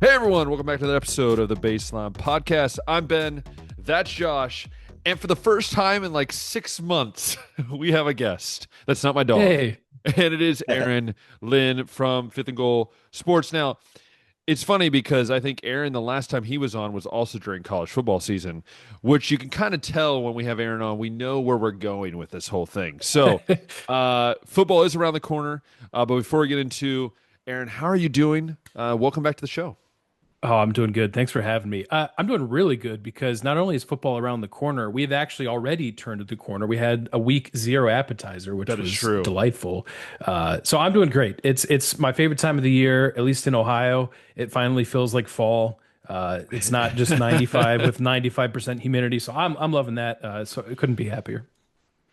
Hey everyone, welcome back to another episode of the Baseline Podcast. I'm Ben, that's Josh, and for the first time in like 6 months, we have a guest. That's not my dog. Hey, And it is Aaron Lynn from Fifth and Goal Sports. Now, it's funny because I think Aaron, the last time he was on, was also during college football season, which you can kind of tell when we have Aaron on. We know where we're going with this whole thing. So, football is around the corner. But before we get into Aaron, how are you doing? Welcome back to the show. oh, I'm doing good. Thanks for having me. I'm doing really good because not only is football around the corner, we've actually already turned the corner. We had a week zero appetizer, which That is was true. delightful. So I'm doing great. It's my favorite time of the year, at least in Ohio. It finally feels like fall. It's not just 95 with 95% humidity. So I'm loving that. So I couldn't be happier.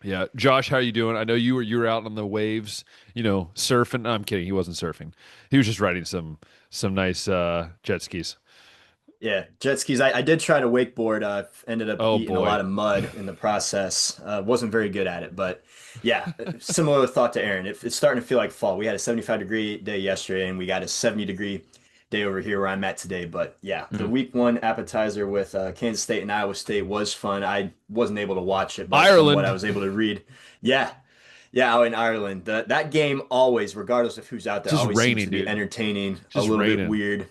Yeah, Josh, how are you doing? I know you were out on the waves, surfing. No, I'm kidding. He wasn't surfing. He was just riding some nice jet skis. Yeah, jet skis. I did try to wakeboard. Ended up Oh eating a lot boy. of mud in the process. Wasn't very good at it, but yeah, similar thought to Aaron. It's starting to feel like fall. We had a 75-degree day yesterday, and we got a 70-degree day over here where I'm at today. But yeah, the Mhm. week one appetizer with Kansas State and Iowa State was fun. I wasn't able to watch it, but from what I Ireland, was able to read, yeah, yeah, out in Ireland, that game always, regardless of who's out there, just always seems raining, to be dude. entertaining. A Just little bit raining. weird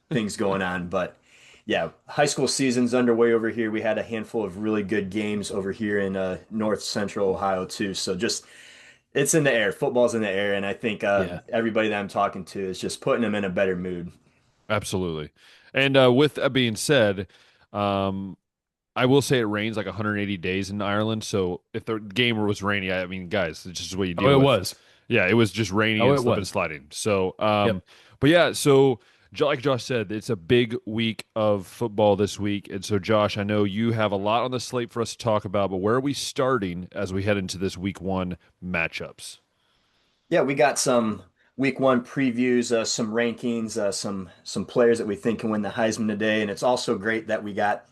things going on, but yeah, high school season's underway over here. We had a handful of really good games over here in North Central Ohio too. So just it's in the air. Football's in the air, and I think Yeah. everybody that I'm talking to is just putting them in a better mood. Absolutely. And with that being said, um, I will say it rains like 180 days in Ireland. So if the game was rainy, I mean, guys, it's just what you Oh, deal it with. was. Yeah, it was just rainy Oh, and it slip and was. sliding. So, Yep. but yeah, so like Josh said, it's a big week of football this week. And so, Josh, I know you have a lot on the slate for us to talk about, but where are we starting as we head into this week one matchups? Yeah, we got some week one previews, some rankings, some players that we think can win the Heisman today, and it's also great that we got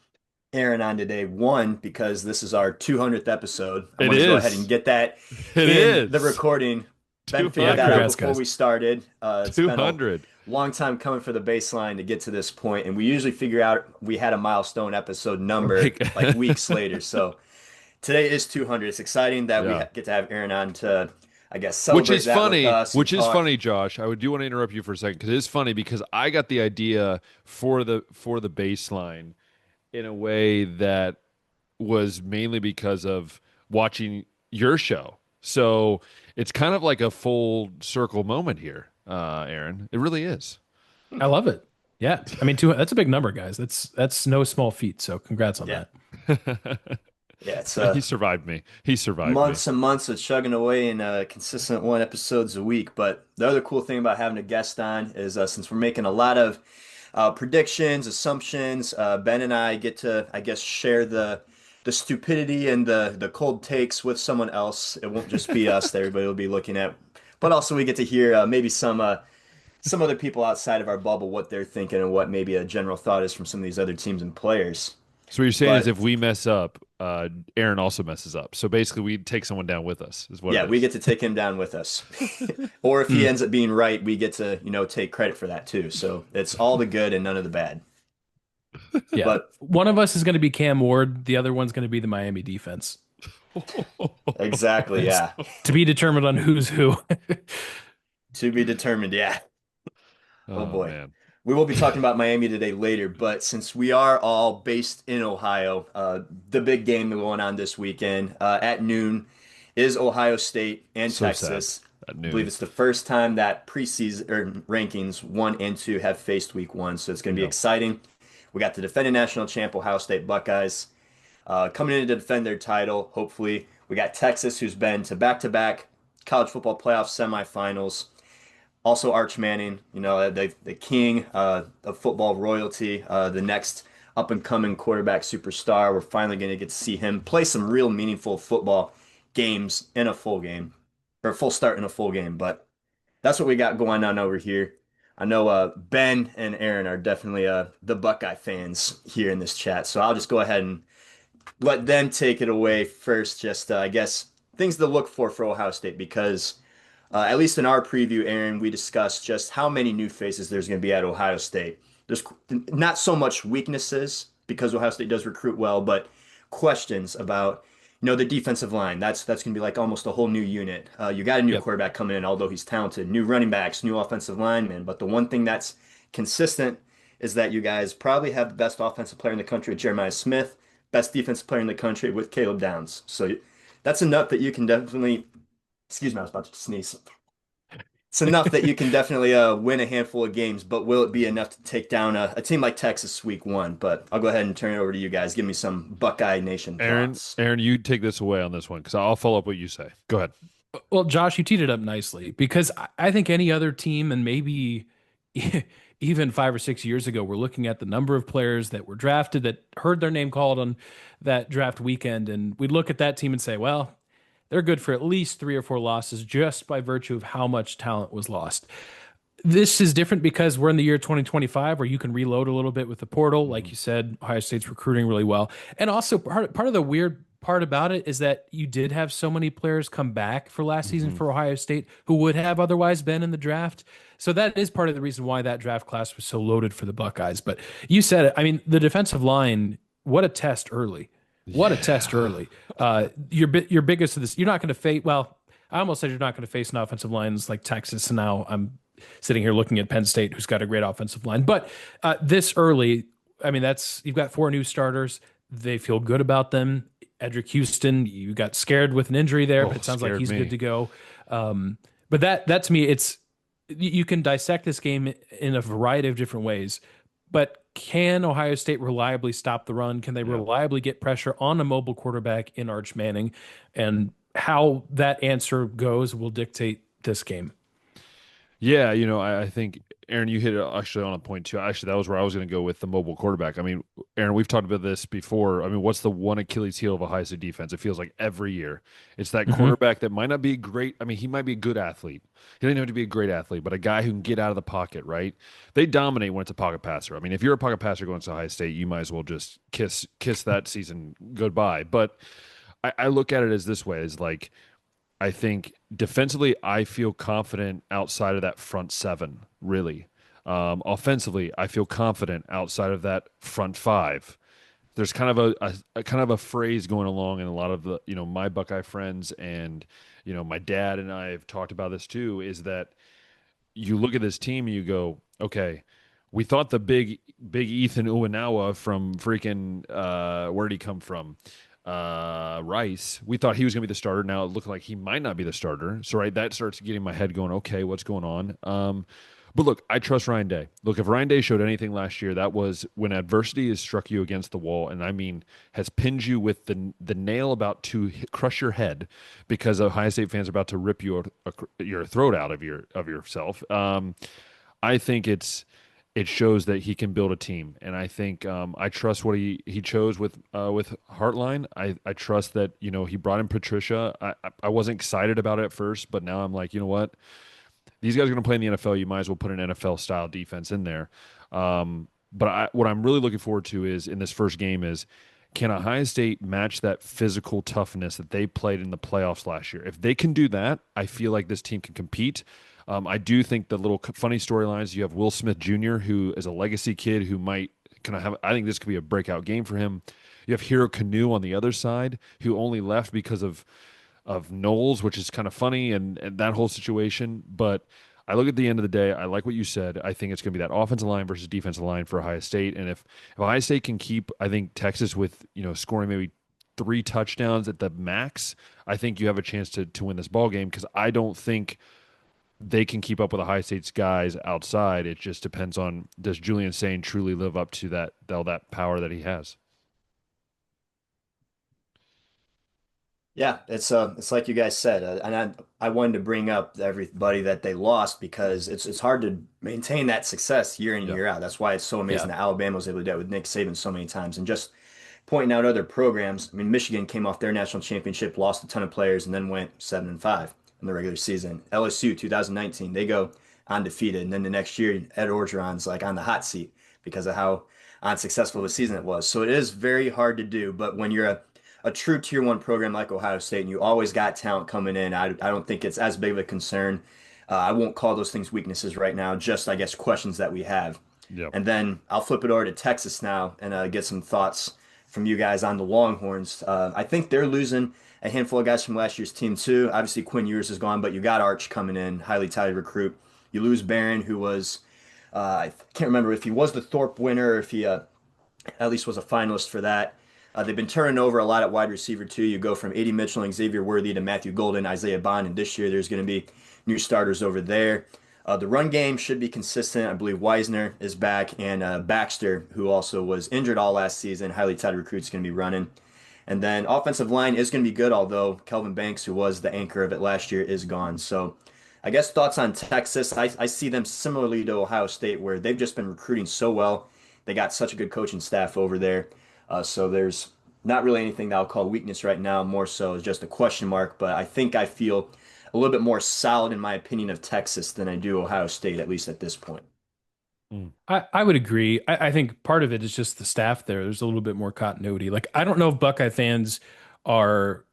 Aaron on today. One, because this is our 200th episode. I It wanted to go ahead and is. get that It in the is. recording. Ben figured Yeah. 200. that out Congrats, before guys. we started. It's been a 200. long time coming for the baseline to get to this point, and we usually figure out we had a milestone episode number Like, like weeks later. So today is 200. It's exciting that we yeah. get to have Aaron on to, I guess, celebrate that with us and Which is talk. funny, Josh. I would do want to interrupt you for a second because it is funny because I got the idea for the baseline in a way that was mainly because of watching your show. So it's kind of like a full circle moment here, Aaron. It really is. I love it. Yeah. I mean, that's a big number, guys. That's no small feat. So congrats on Yeah, that. yeah, it's He survived me. He survived me. months and months of chugging away in consistent one episodes a week. But the other cool thing about having a guest on is since we're making a lot of predictions, assumptions, Ben and I get to, I guess, share the stupidity and the cold takes with someone else. It won't just be us that everybody will be looking at, but also we get to hear maybe some other people outside of our bubble what they're thinking and what maybe a general thought is from some of these other teams and players. So what you're saying is But if we mess up, Aaron also messes up. So basically we take someone down with us, is what it yeah, we is. get to take him down with us. Or if he Mm, ends up being right, we get to, take credit for that too. So it's all the good and none of the bad. yeah. But One of us is going to be Cam Ward. The other one's going to be the Miami defense. exactly, It's yeah. to be determined on who's who. To be determined, yeah. Oh Oh boy. man. We will be talking about Miami today later, but since we are all based in Ohio, the big game going on this weekend at noon is Ohio State and So sad Texas. at I believe noon. it's the first time that preseason or rankings one and two have faced week one, so it's going to be Yep. exciting. We got the defending national champ Ohio State Buckeyes coming in to defend their title. Hopefully, we got Texas, who's been to back-to-back college football playoff semifinals. Also, Arch Manning, the king of football royalty, the next up and coming quarterback superstar. We're finally going to get to see him play some real meaningful football games in a full game or a full start in a full game. But that's what we got going on over here. I know Ben and Aaron are definitely the Buckeye fans here in this chat. So I'll just go ahead and let them take it away first. Just, I guess, things to look for Ohio State because. At least in our preview, Aaron, we discussed just how many new faces there's going to be at Ohio State. there's not so much weaknesses because Ohio State does recruit well, but questions about the defensive line. That's going to be like almost a whole new unit. You got a new Yep. quarterback coming in, although he's talented. New running backs, new offensive linemen. But the one thing that's consistent is that you guys probably have the best offensive player in the country with Jeremiah Smith, best defensive player in the country with Caleb Downs. So that's enough that you can definitely. Excuse me, I was about to sneeze. It's enough that you can definitely win a handful of games, but will it be enough to take down a team like Texas week one? But I'll go ahead and turn it over to you guys. Give me some Buckeye Nation Aaron, thoughts. Aaron, you take this away on this one because I'll follow up what you say. Go ahead. Well, Josh, you teed it up nicely because I think any other team, and maybe even 5 or 6 years ago, we're looking at the number of players that were drafted that heard their name called on that draft weekend, and we'd look at that team and say, well, they're good for at least 3 or 4 losses just by virtue of how much talent was lost. This is different because we're in the year 2025 where you can reload a little bit with the portal. Like Mhm. you said, Ohio State's recruiting really well. And also part of the weird part about it is that you did have so many players come back for last season Mhm. for Ohio State who would have otherwise been in the draft. So that is part of the reason why that draft class was so loaded for the Buckeyes. But you said it. I mean, the defensive line, what a test early. What a test Yeah. early. Your biggest of this, you're not going to face, well, I almost said you're not going to face an offensive lines like Texas. And now I'm sitting here looking at Penn State, who's got a great offensive line. But this early, I mean, you've got 4 new starters. They feel good about them. Edric Houston, you got scared with an injury there, Oh, but it sounds like scared he's good me. to go. But that to me, you can dissect this game in a variety of different ways. But can Ohio State reliably stop the run? Can they Yeah. reliably get pressure on a mobile quarterback in Arch Manning? And how that answer goes will dictate this game. Yeah, I think Aaron, you hit it actually on a point too. Actually, that was where I was going to go with the mobile quarterback. I mean, Aaron, we've talked about this before. I mean, what's the one Achilles heel of a high state defense? It feels like every year it's that Hmm. quarterback that might not be great. I mean, he might be a good athlete. He doesn't have to be a great athlete, but a guy who can get out of the pocket, right? They dominate when it's a pocket passer. I mean, if you're a pocket passer going to high state, you might as well just kiss that season goodbye. But I look at it as this way: is like I think defensively, I feel confident outside of that front seven, really. Offensively, I feel confident outside of that front five. There's kind of a kind of a phrase going along in a lot of the, my Buckeye friends and, my dad and I have talked about this too, is that you look at this team and you go, okay, we thought the big Ethan Uwanawa from freaking where did he come from? Rice. We thought he was going to be the starter. Now it looked like he might not be the starter. So right, that starts getting my head going. Okay, what's going on? But look, I trust Ryan Day. Look, if Ryan Day showed anything last year, that was when adversity has struck you against the wall, and I mean has pinned you with the nail about to crush your head because Ohio State fans are about to rip your throat out of yourself. I think it shows that he can build a team, and I think I trust what he chose with Heartline. I trust that he brought in Patricia. I wasn't excited about it at first, but now I'm like, you know what? These guys are going to play in the NFL. You might as well put an NFL style defense in there. But what I'm really looking forward to is in this first game is can Ohio State match that physical toughness that they played in the playoffs last year? If they can do that, I feel like this team can compete. I do think the little funny storylines you have Will Smith Jr., who is a legacy kid who might kind of have, I think this could be a breakout game for him. You have Hero Canoe on the other side, who only left because of Knowles, which is kind of funny and that whole situation. But I look at the end of the day, I like what you said. I think it's going to be that offensive line versus defensive line for Ohio State. And if Ohio State can keep, I think Texas with scoring maybe 3 touchdowns at the max, I think you have a chance to win this ball game because I don't think they can keep up with Ohio State's guys outside. It just depends on does Julian Sain truly live up to that power that he has. Yeah, it's like you guys said, and I wanted to bring up everybody that they lost because it's hard to maintain that success year in and Yeah. year out. That's why it's so Yeah. amazing that Alabama was able to do it with Nick Saban so many times. And just pointing out other programs, I mean, Michigan came off their national championship, lost a ton of players, and then went 7-5 in the regular season. LSU 2019, they go undefeated, and then the next year, Ed Orgeron's like on the hot seat because of how unsuccessful the season it was. So it is very hard to do, but when you're a true tier one program like Ohio State, and you always got talent coming in. I don't think it's as big of a concern. I won't call those things weaknesses right now, just I guess questions that we have. Yep. And then I'll flip it over to Texas now and get some thoughts from you guys on the Longhorns. I think they're losing a handful of guys from last year's team too. Obviously, Quinn Ewers is gone, but you got Arch coming in, highly touted recruit. You lose Barron, who was I can't remember if he was the Thorpe winner or if he at least was a finalist for that. They've been turning over a lot at wide receiver too. You go from A.D. Mitchell and Xavier Worthy to Matthew Golden, Isaiah Bond, and this year there's going to be new starters over there. The run game should be consistent. I believe Wisner is back, and Baxter, who also was injured all last season, highly touted recruit's going to be running. And then offensive line is going to be good, although Kelvin Banks, who was the anchor of it last year, is gone. So I guess thoughts on Texas. I see them similarly to Ohio State, where they've just been recruiting so well. They got such a good coaching staff over there. So there's not really anything that I'll call weakness right now, more so is just a question mark. But I think I feel a little bit more solid in my opinion of Texas than I do Ohio State, at least at this point. Mm. I would agree. I think part of it is just the staff there. There's a little bit more continuity. Like, I don't know if Buckeye fans are.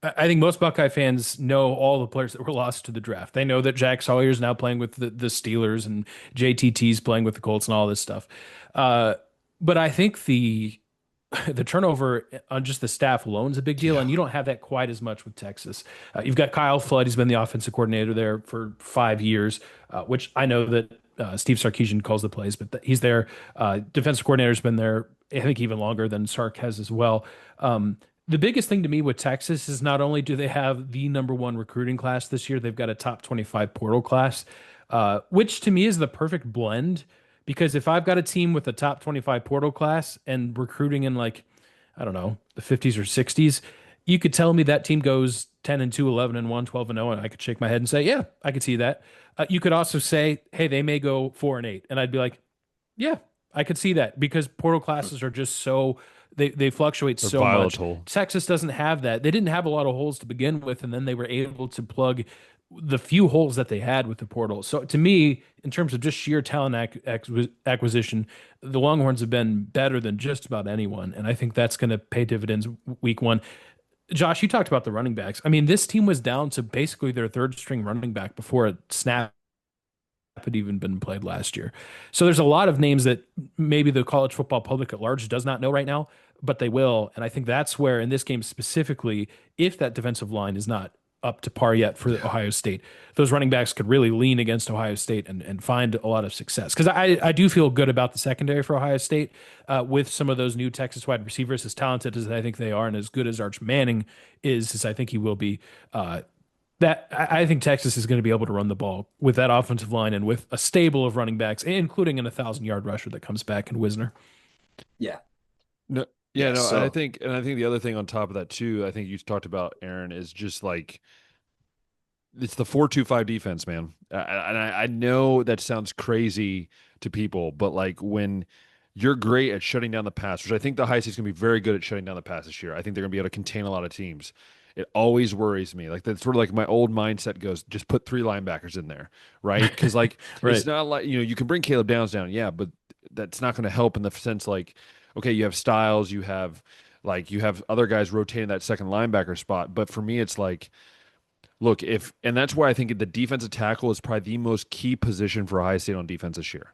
I think most Buckeye fans know all the players that were lost to the draft. They know that Jack Sawyer's now playing with the Steelers and JTT's playing with the Colts and all this stuff. But I think the turnover on just the staff alone is a big deal, and you don't have that quite as much with Texas. You've got Kyle Flood. He's been the offensive coordinator there for 5 years, which I know that Steve Sarkisian calls the plays, but he's there. Defensive coordinator's been there, I think, even longer than Sark has as well. The biggest thing to me with Texas is not only do they have the number one recruiting class this year, they've got a top 25 portal class, which to me is the perfect blend. Because if I've got a team with a top 25 portal class and recruiting in, like, I don't know, the 50s or 60s, you could tell me that team goes 10 and 2, 11 and 1, 12 and 0, and I could shake my head and say, yeah, I could see that. You could also say, hey, they may go 4 and 8, and I'd be like, yeah, I could see that, because portal classes are just so they fluctuate They're so much. volatile. Texas doesn't have that. They didn't have a lot of holes to begin with, and then they were able to plug the few holes that they had with the portal. So to me, in terms of just sheer talent acquisition, the Longhorns have been better than just about anyone, and I think that's going to pay dividends week one. Josh, you talked about the running backs. I mean, this team was down to basically their third string running back before a snap had even been played last year. So there's a lot of names that maybe the college football public at large does not know right now, but they will. And I think that's where, in this game specifically, if that defensive line is not up to par yet for Ohio State, those running backs could really lean against Ohio State and find a lot of success. Because I do feel good about the secondary for Ohio State with some of those new Texas wide receivers, as talented as I think they are and as good as Arch Manning is, as I think he will be. I think Texas is going to be able to run the ball with that offensive line and with a stable of running backs, including an 1,000-yard rusher that comes back in Wisner. Yeah. No, yeah, no, So and I think the other thing on top of that too, I think you talked about, Aaron, is just like it's the 4-2-5 defense, man. And I know that sounds crazy to people, but like when you're great at shutting down the pass, which I think the High State's going to be very good at shutting down the pass this year. I think they're going to be able to contain a lot of teams. It always worries me. Like that's sort of like my old mindset goes, just put 3 linebackers in there, right? Because like Right. it's not like you can bring Caleb Downs down, yeah, but that's not going to help in the sense like, okay, you have Styles, you have other guys rotating that second linebacker spot, but for me, it's like, look, and that's why I think the defensive tackle is probably the most key position for Ohio State on defense this year.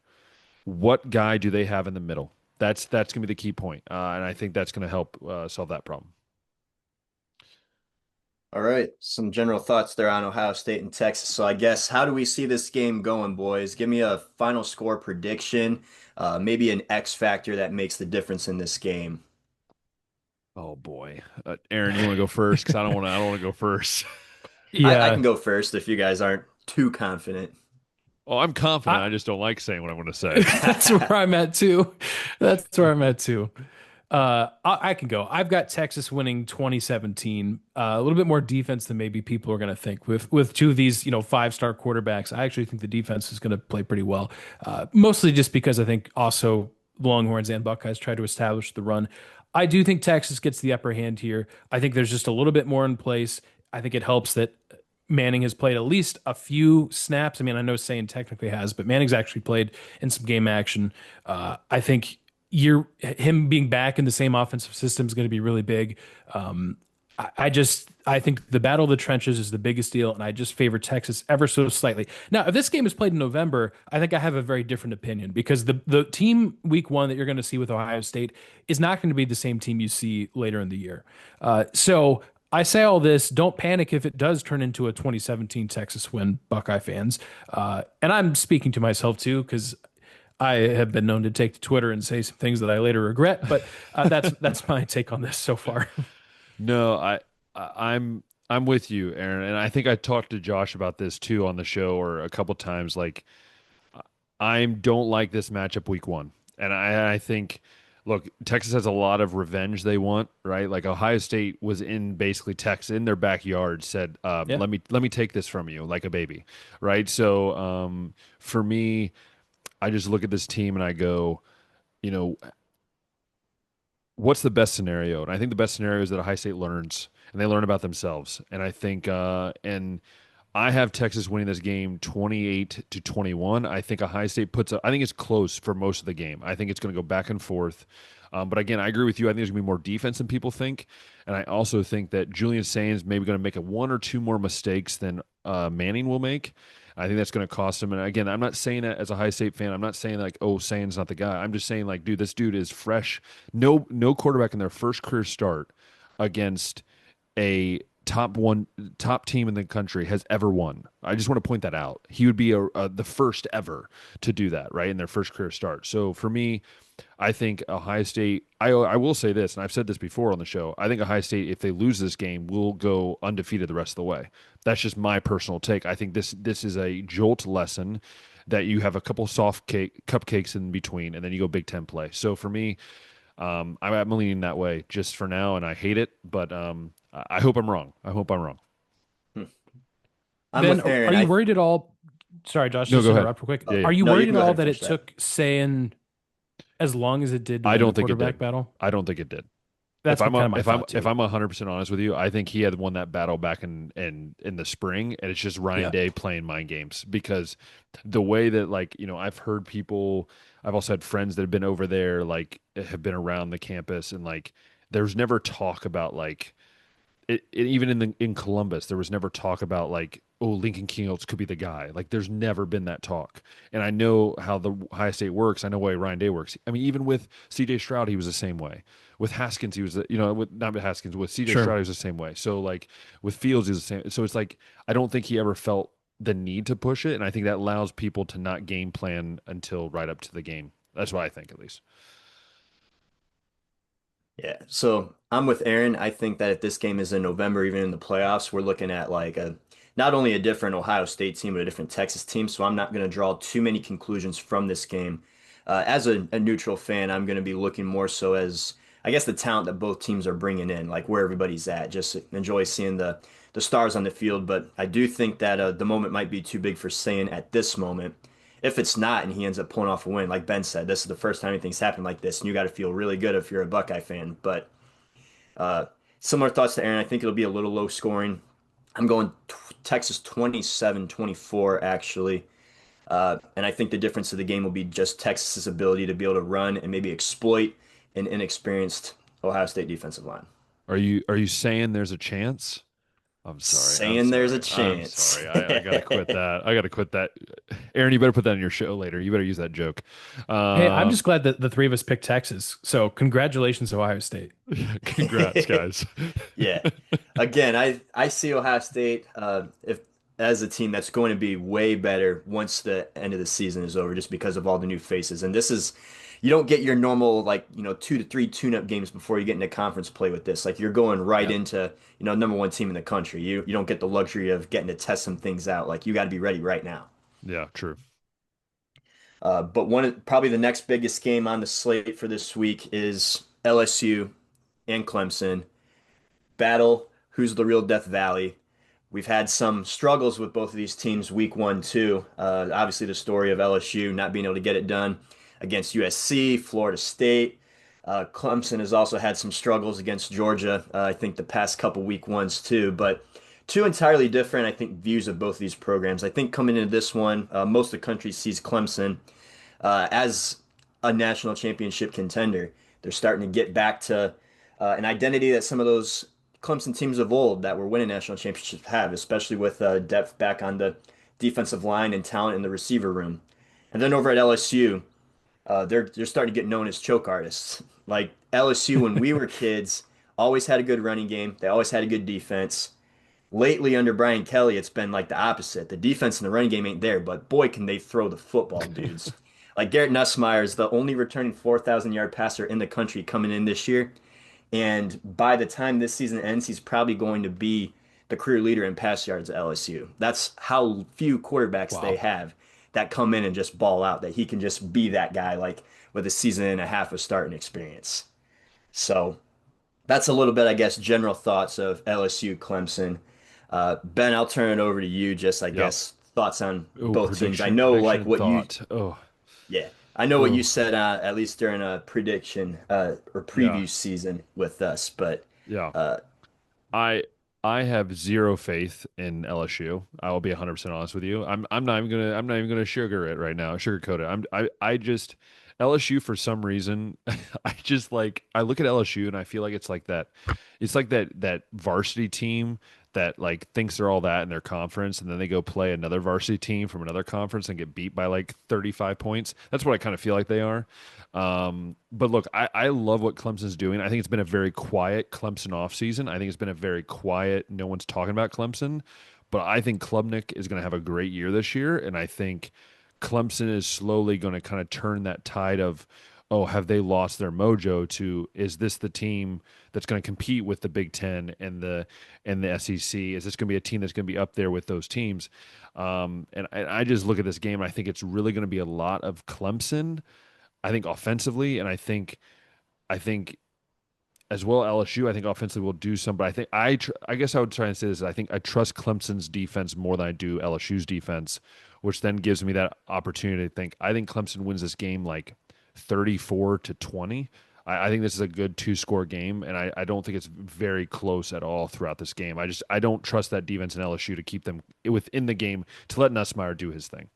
What guy do they have in the middle? That's going to be the key point, and I think that's going to help solve that problem. all right, some general thoughts there on Ohio State and Texas. So I guess how do we see this game going, boys? Give me a final score prediction, maybe an X factor that makes the difference in this game. Oh boy, Aaron, you want to go first? Because I don't want to. I don't want to go first. I Yeah. can go first if you guys aren't too confident. Oh, I'm confident. I, I just don't like saying what I'm going to say. that's where I'm at too. That's where I'm at too. I can go. I've got Texas winning 2017. A little bit more defense than maybe people are going to think. With two of these, 5-star quarterbacks, I actually think the defense is going to play pretty well. Mostly just because I think also Longhorns and Buckeyes try to establish the run. I do think Texas gets the upper hand here. I think there's just a little bit more in place. I think it helps that Manning has played at least a few snaps. I mean, I know Sane technically has, but Manning's actually played in some game action. I think him being back in the same offensive system is going to be really big. I think the battle of the trenches is the biggest deal, and I just favor Texas ever so slightly. Now, if this game is played in November, I think I have a very different opinion because the team week one that you're going to see with Ohio State is not going to be the same team you see later in the year. So I say all this, don't panic if it does turn into a 2017 Texas win, Buckeye fans. And I'm speaking to myself too, because I have been known to take to Twitter and say some things that I later regret, but that's my take on this so far. No, I'm with you, Aaron, and I think I talked to Josh about this too on the show or a couple times. Like, I don't like this matchup week one, and I think, look, Texas has a lot of revenge they want, right? Like Ohio State was in basically Texas in their backyard, said, Yeah. let me take this from you like a baby, right? So for me, I just look at this team and I go, you know, what's the best scenario? And I think the best scenario is that Ohio State learns and they learn about themselves. And I think, and I have Texas winning this game 28-21. I think Ohio State I think it's close for most of the game. I think it's going to go back and forth. But again, I agree with you. I think there's going to be more defense than people think. And I also think that Julian Sainz maybe going to make one or two more mistakes than Manning will make. I think that's going to cost him. And again, I'm not saying that as a Ohio State fan. I'm not saying like, oh, Sainz not the guy. I'm just saying like, dude, this dude is fresh. No quarterback in their first career start against a top team in the country has ever won. I just want to point that out. He would be the first ever to do that, right, in their first career start. So for me, I think Ohio State. I will say this, and I've said this before on the show. I think Ohio State, if they lose this game, will go undefeated the rest of the way. That's just my personal take. I think this is a jolt lesson that you have a couple cupcakes in between, and then you go Big Ten play. So for me, I'm leaning that way just for now, and I hate it, but I hope I'm wrong. I hope I'm wrong. Hmm. I'm Ben, with Aaron. are you worried at all? Sorry, Josh, No, just go to ahead. interrupt real quick. Yeah, yeah. Are you No, you worried can at go ahead all and that finish it that. took saying as long as it did to I win the don't think it quarterback did. battle? I don't think it did. That's kind of my If I'm thought if too. I'm 100% honest with you, I think he had won that battle back in the spring, and it's just Ryan Yeah. Day playing mind games because the way that like I've heard people, I've also had friends that have been over there, like have been around the campus, and like there's never talk about like even in Columbus, there was never talk about like, oh, Lincoln Kienholz could be the guy. Like, there's never been that talk. And I know how the Ohio State works. I know why Ryan Day works. I mean, even with C.J. Stroud, he was the same way. With Haskins, he was, with not with Haskins, with C.J. Sure. Stroud, he was the same way. So like with Fields, he was the same. So it's like I don't think he ever felt the need to push it, and I think that allows people to not game plan until right up to the game. That's what I think, at least. Yeah, so I'm with Aaron. I think that if this game is in November, even in the playoffs, we're looking at like a not only a different Ohio State team, but a different Texas team. So I'm not going to draw too many conclusions from this game. As a neutral fan, I'm going to be looking more so as I guess the talent that both teams are bringing in, like where everybody's at. Just enjoy seeing the stars on the field. But I do think that the moment might be too big for saying at this moment. If it's not and he ends up pulling off a win, like Ben said, this is the first time anything's happened like this, and you got to feel really good if you're a Buckeye fan. But uh, similar thoughts to Aaron. I think it'll be a little low scoring. I'm going Texas 27-24 actually. And I think the difference of the game will be just Texas's ability to be able to run and maybe exploit an inexperienced Ohio State defensive line. Are you saying there's a chance? I'm sorry. I'm Saying there's a sorry. I'm chance. sorry. I gotta quit that. I gotta quit that. Aaron, you better put that in your show later. You better use that joke. Hey, I'm Um, just glad that the three of us picked Texas. So congratulations, Ohio State. congrats, guys. Yeah. Again, I see Ohio State if as a team that's going to be way better once the end of the season is over, just because of all the new faces. And this is you don't get your normal like 2 to 3 tune-up games before you get into conference play with this. Like you're going right Yeah. into number one team in the country. You don't get the luxury of getting to test some things out. Like you got to be ready right now. Yeah, true. But probably the next biggest game on the slate for this week is LSU and Clemson battle. Who's the real Death Valley? We've had some struggles with both of these teams week one, too. Obviously, the story of LSU not being able to get it done against USC, Florida State. Clemson has also had some struggles against Georgia, I think the past couple week ones, too. But two entirely different, I think, views of both of these programs. I think coming into this one, most of the country sees Clemson as a national championship contender. They're starting to get back to an identity that some of those Clemson teams of old that were winning national championships have, especially with depth back on the defensive line and talent in the receiver room. And then over at LSU, they're starting to get known as choke artists. Like LSU when we were kids, always had a good running game. They always had a good defense. Lately under Brian Kelly, it's been like the opposite. The defense and the running game ain't there, but boy, can they throw the football, dudes. Like Garrett Nussmeier is the only returning 4,000-yard passer in the country coming in this year. And by the time this season ends, he's probably going to be the career leader in pass yards at LSU. That's how few quarterbacks they Wow. have that come in and just ball out, that he can just be that guy, like with a season and a half of starting experience. So that's a little bit, I guess, general thoughts of LSU Clemson. Ben, I'll turn it over to you. Just, I Yep. guess, thoughts on Oh, both teams. I prediction, know, like prediction, what you, thought. Oh, yeah, I know what you oh, said, at least during a prediction or yeah, preview season with us. But yeah. uh, I I have zero faith in LSU. I will be 100% honest with you. I'm not even gonna sugar it right now. Sugarcoat it. I just LSU for some reason I just like I look at LSU and I feel like it's like that varsity team that like thinks they're all that in their conference and then they go play another varsity team from another conference and get beat by like 35 points. That's what I kind of feel like they are. But look, I love what Clemson's doing. I think it's been a very quiet Clemson offseason. I think it's been a very quiet, no one's talking about Clemson. But I think Klubnik is going to have a great year this year. And I think Clemson is slowly going to kind of turn that tide of, oh, have they lost their mojo to is this the team that's going to compete with the Big Ten and the SEC? Is this going to be a team that's going to be up there with those teams? And I just look at this game and I think it's really going to be a lot of Clemson. I think offensively, and I think as well LSU. I think offensively will do some, but I guess I would try and say this. I think I trust Clemson's defense more than I do LSU's defense, which then gives me that opportunity to think. I think Clemson wins this game like 34-20. I think this is a good two-score game, and I don't think it's very close at all throughout this game. I don't trust that defense in LSU to keep them within the game to let Nussmeier do his thing.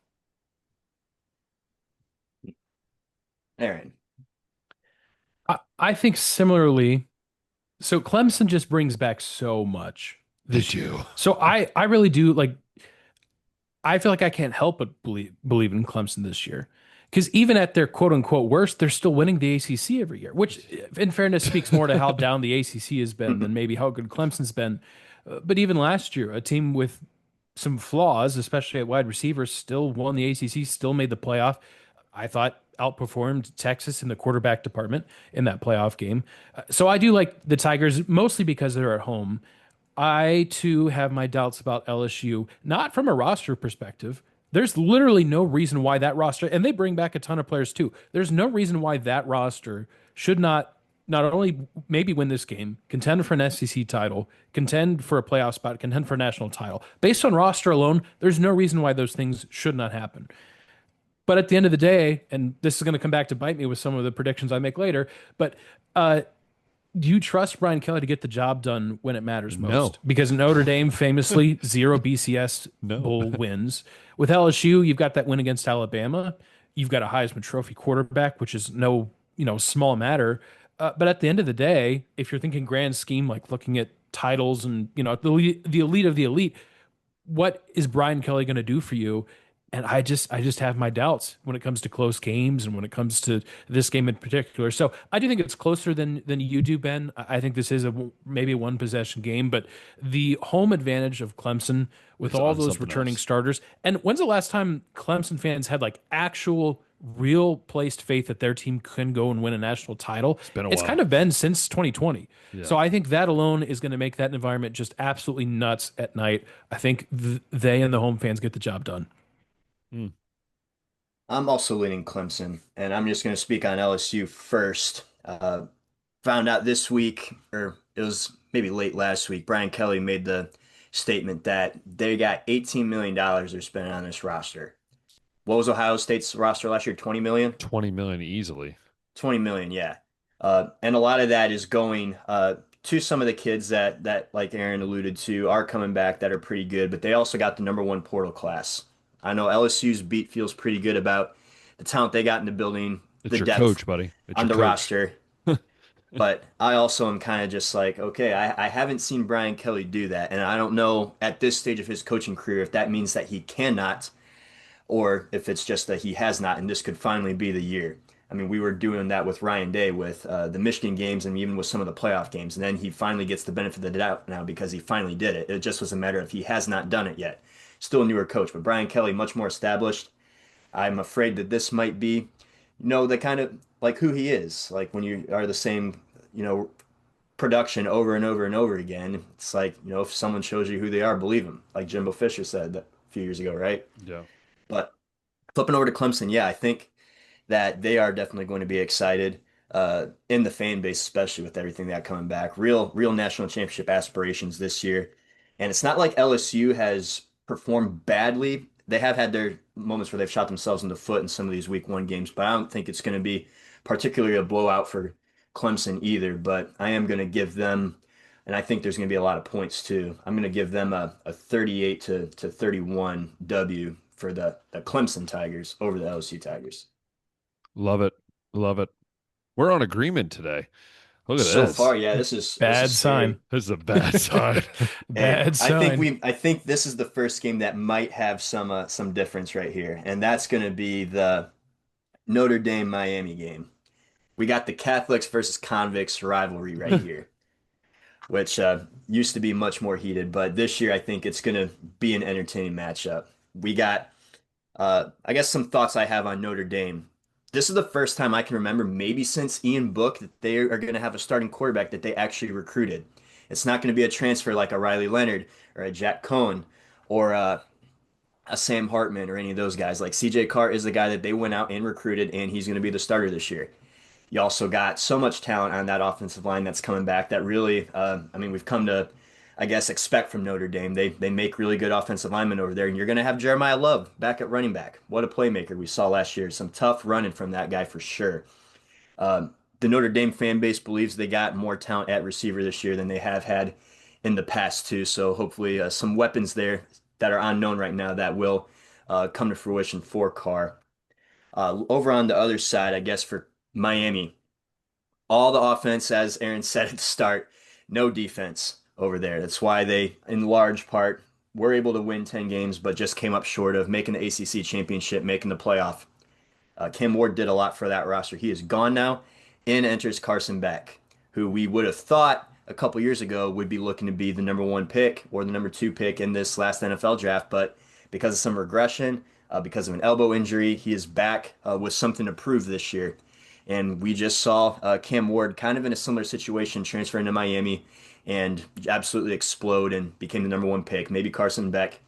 Aaron, I think similarly. So Clemson just brings back so much They this year. do. So I really do like I feel like I can't help but believe in Clemson this year. Because even at their quote unquote worst, they're still winning the ACC every year, which in fairness speaks more to how down the ACC has been than maybe how good Clemson's been. But even last year, a team with some flaws, especially at wide receivers, still won the ACC, still made the playoff. I thought outperformed Texas in the quarterback department in that playoff game. So I do like the Tigers mostly because they're at home. I too have my doubts about LSU, not from a roster perspective. There's literally no reason why that roster, and they bring back a ton of players too. There's no reason why that roster should not only maybe win this game, contend for an SEC title, contend for a playoff spot, contend for a national title. Based on roster alone, there's no reason why those things should not happen. But at the end of the day, and this is going to come back to bite me with some of the predictions I make later, but uh, do you trust Brian Kelly to get the job done when it matters No, most? Because Notre Dame famously zero BCS no. bowl wins. With LSU, you've got that win against Alabama. You've got a Heisman Trophy quarterback, which is no small matter. But at the end of the day, if you're thinking grand scheme, like looking at titles and the elite of the elite, what is Brian Kelly going to do for you? And I just have my doubts when it comes to close games and when it comes to this game in particular. So I do think it's closer than you do, Ben. I think this is maybe a one possession game, but the home advantage of Clemson with It's all on those something returning else. starters. And when's the last time Clemson fans had like actual real placed faith that their team can go and win a national title? It's been a It's kind while. of been since 2020. Yeah. So I think that alone is going to make that environment just absolutely nuts at night. I think they and the home fans get the job done. Mm. I'm also leaning Clemson, and I'm just going to speak on LSU first. Found out this week, or it was maybe late last week, Brian Kelly made the statement that they got $18 million they're spending on this roster. What was Ohio State's roster last year? 20 million? 20 million easily. 20 million, yeah. And a lot of that is going to some of the kids that like Aaron alluded to are coming back that are pretty good, but they also got the number one portal class. I know LSU's beat feels pretty good about the talent they got in the building, It's the your depth coach, buddy. It's on your the coach. roster. But I also am kind of just like, okay, I haven't seen Brian Kelly do that. And I don't know at this stage of his coaching career if that means that he cannot or if it's just that he has not, and this could finally be the year. I mean, we were doing that with Ryan Day with the Michigan games and even with some of the playoff games. And then he finally gets the benefit of the doubt now because he finally did it. It just was a matter of he has not done it yet. Still a newer coach, but Brian Kelly, much more established. I'm afraid that this might be, the kind of like who he is. Like when you are the same, production over and over and over again, it's like, if someone shows you who they are, believe them. Like Jimbo Fisher said that a few years ago, right? Yeah. But flipping over to Clemson, yeah, I think that they are definitely going to be excited in the fan base, especially with everything that coming back. Real national championship aspirations this year. And it's not like LSU has performed badly. They have had their moments where they've shot themselves in the foot in some of these week one games, but I don't think it's going to be particularly a blowout for Clemson either. But I am going to give them, and I think there's going to be a lot of points too. I'm going to give them a 38 to 31 W for the Clemson Tigers over the LSU Tigers. Love it. Love it. We're on agreement today. Look at So this. far, yeah, this is Bad scary. sign. This is a bad sign. And Bad sign. I think this is the first game that might have some difference right here, and that's going to be the Notre Dame Miami game. We got the Catholics versus convicts rivalry right here, which used to be much more heated, but this year I think it's going to be an entertaining matchup. We got I guess some thoughts I have on Notre Dame. This is the first time I can remember, maybe since Ian Book, that they are going to have a starting quarterback that they actually recruited. It's not going to be a transfer like a Riley Leonard or a Jack Cohn or a Sam Hartman or any of those guys. Like CJ Carr is the guy that they went out and recruited, and he's going to be the starter this year. You also got so much talent on that offensive line that's coming back that really, I mean, we've come to, I guess, expect from Notre Dame. They make really good offensive linemen over there, and you're going to have Jeremiah Love back at running back. What a playmaker we saw last year. Some tough running from that guy for sure. The Notre Dame fan base believes they got more talent at receiver this year than they have had in the past too. So hopefully, some weapons there that are unknown right now that will come to fruition for Carr. Over on the other side, I guess for Miami, all the offense, as Aaron said at the start, no defense over there. That's why they, in large part, were able to win 10 games, but just came up short of making the ACC championship, making the playoff. Cam Ward did a lot for that roster. He is gone now. In enters Carson Beck, who we would have thought a couple years ago would be looking to be the number one pick or the number two pick in this last NFL draft, but because of some regression, because of an elbow injury, he is back with something to prove this year. And we just saw Cam Ward kind of in a similar situation transferring to Miami and absolutely explode and became the number one pick. Maybe Carson Beck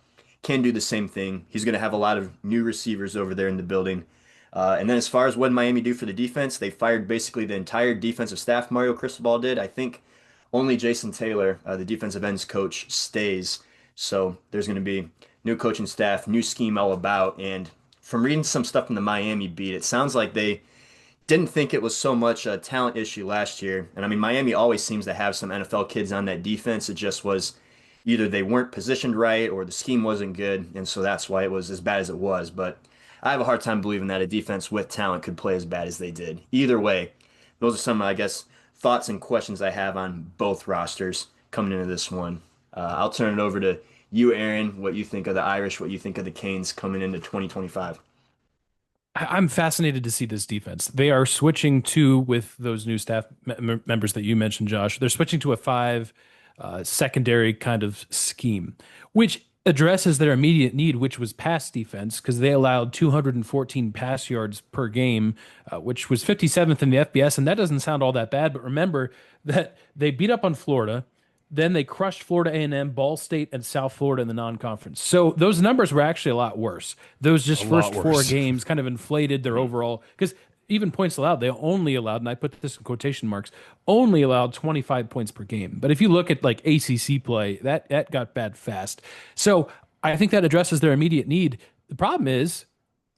can do the same thing. He's going to have a lot of new receivers over there in the building. And then as far as what did Miami do for the defense, they fired basically the entire defensive staff. Mario Cristobal did. I think only Jason Taylor, the defensive ends coach, stays. So there's going to be new coaching staff, new scheme all about. And from reading some stuff from the Miami beat, it sounds like they didn't think it was so much a talent issue last year. And I mean, Miami always seems to have some NFL kids on that defense. It just was either they weren't positioned right or the scheme wasn't good. And so that's why it was as bad as it was. But I have a hard time believing that a defense with talent could play as bad as they did. Either way, those are some, I guess, thoughts and questions I have on both rosters coming into this one. I'll turn it over to you, Aaron, what you think of the Irish, what you think of the Canes coming into 2025. I'm fascinated to see this defense. They are switching to, with those new staff members that you mentioned, Josh, they're switching to a five secondary kind of scheme, which addresses their immediate need, which was pass defense, because they allowed 214 pass yards per game, which was 57th in the FBS. And that doesn't sound all that bad. But remember that they beat up on Florida. Then they crushed Florida A&M, Ball State, and South Florida in the non-conference. So those numbers were actually a lot worse. Those just A first lot four worse. games kind of inflated their overall, because even points allowed, they only allowed, and I put this in quotation marks, only allowed 25 points per game. But if you look at like ACC play, that got bad fast. So I think that addresses their immediate need. The problem is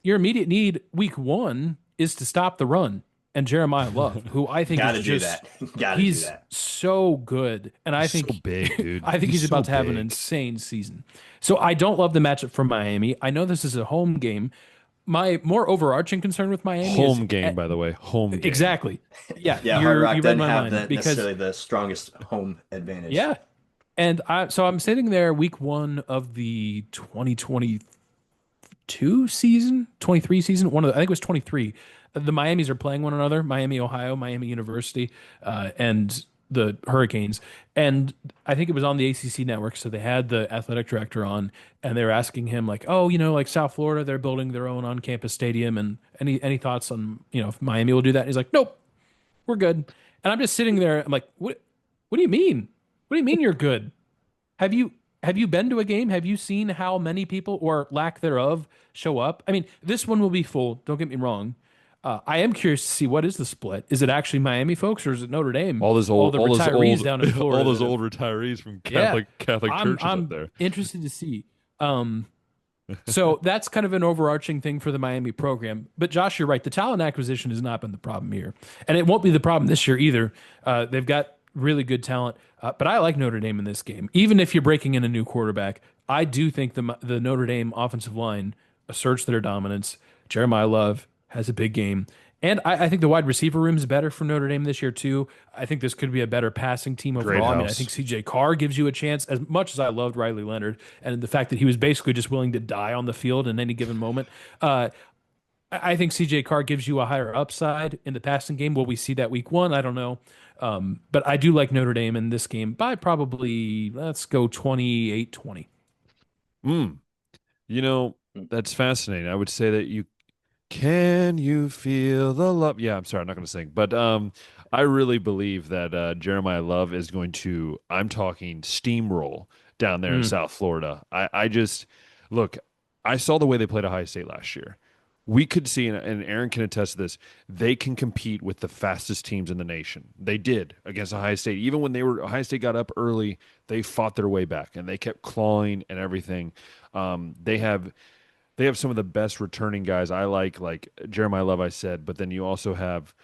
your immediate need week one is to stop the run. And Jeremiah Love, who I think Gotta is do just that. Gotta do he's that. so good. And I So think big, dude. I think he's so about to have an big. insane season. So I don't love the matchup for Miami. I know this is a home game. my more overarching concern with Miami is Home game, by the way. Home game. exactly. Yeah, Yeah, Hard you Rock read doesn't my have mind the because necessarily the strongest home advantage. yeah. And I'm sitting there week 1 of the 2022 season, 23 season, I think it was 23. The Miamis are playing one another, Miami, Ohio, Miami University, and the Hurricanes. And I think it was on the ACC network. So they had the athletic director on and they were asking him like, oh, like South Florida, they're building their own on-campus stadium. And any thoughts on, if Miami will do that? And he's like, nope, we're good. And I'm just sitting there. I'm like, what do you mean? What do you mean you're good? Have you have you been to a game? Have you seen how many people or lack thereof show up? I mean, this one will be full. Don't get me wrong. I am curious to see what is the split. Is it actually Miami folks or is it Notre Dame? All the All those retirees old, down in all Florida those that have, old retirees from yeah. Catholic churches up I'm there. interested to see. Um, so that's kind of an overarching thing for the Miami program. But Josh, you're right. The talent acquisition has not been the problem here, and it won't be the problem this year either. They've got really good talent, but I like Notre Dame in this game. Even if you're breaking in a new quarterback, I do think the Notre Dame offensive line asserts their dominance. Jeremiah Love has a big game. And I think the wide receiver room is better for Notre Dame this year, too. I think this could be a better passing team Great overall. I mean, I think house. CJ Carr gives you a chance as much as I loved Riley Leonard and the fact that he was basically just willing to die on the field in any given moment. I think CJ Carr gives you a higher upside in the passing game. Will we see that week 1? I don't know. But I do like Notre Dame in this game by probably, let's go 28-20. Mm. You know, that's fascinating. I would say that can you feel the love? Yeah, I'm sorry, I'm not going to sing, but I really believe that Jeremiah Love is going to. I'm talking steamroll down there in Mm. South Florida. I just look. I saw the way they played Ohio State last year. We could see, and Aaron can attest to this. They can compete with the fastest teams in the nation. They did against Ohio State. Even when Ohio State got up early, they fought their way back and they kept clawing and everything. They have some of the best returning guys. I like Jeremiah Love, I said, but then you have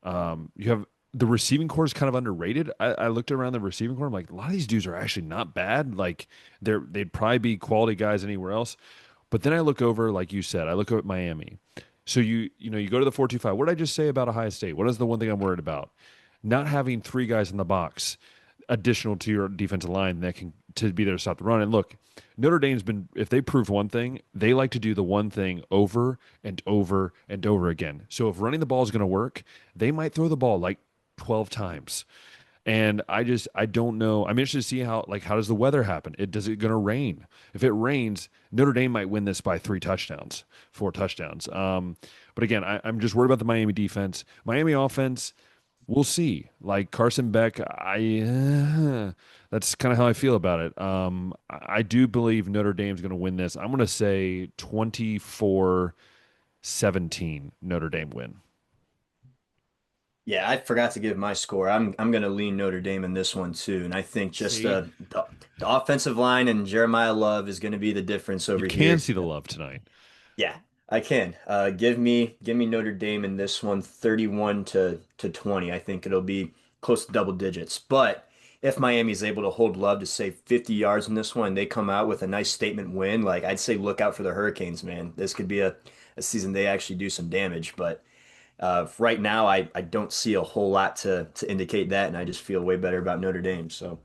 the receiving core is kind of underrated. I looked around the receiving core. I'm like, a lot of these dudes are actually not bad. Like they'd probably be quality guys anywhere else. But then I look over, like you said, I look at Miami. So you go to the 4-2-5. What did I just say about Ohio State? What is the one thing I'm worried about? Not having three guys in the box additional to your defensive line that can to be there to stop the run. And look, Notre Dame's been, if they prove one thing, they like to do the one thing over and over and over again. So if running the ball is going to work, they might throw the ball like 12 times. And I don't know. I'm interested to see how does the weather happen? Does it going to rain? If it rains, Notre Dame might win this by 4 touchdowns. But again, I'm just worried about the Miami defense. Miami offense, we'll see. Like Carson Beck, that's kind of how I feel about it. I do believe Notre Dame's going to win this. I'm going to say 24-17 Notre Dame win. Yeah, I forgot to give my score. I'm going to lean Notre Dame in this one too, and I think just See, the offensive line and Jeremiah Love is going to be the difference you over can here. see the love tonight. Yeah, I can. Give me Notre Dame in this one, 31 to 20. I think it'll be close to double digits. But if Miami's able to hold Love to say 50 yards in this one, they come out with a nice statement win. Like I'd say, look out for the Hurricanes, man. This could be a season they actually do some damage. But right now, I don't see a whole lot to indicate that, and I just feel way better about Notre Dame. So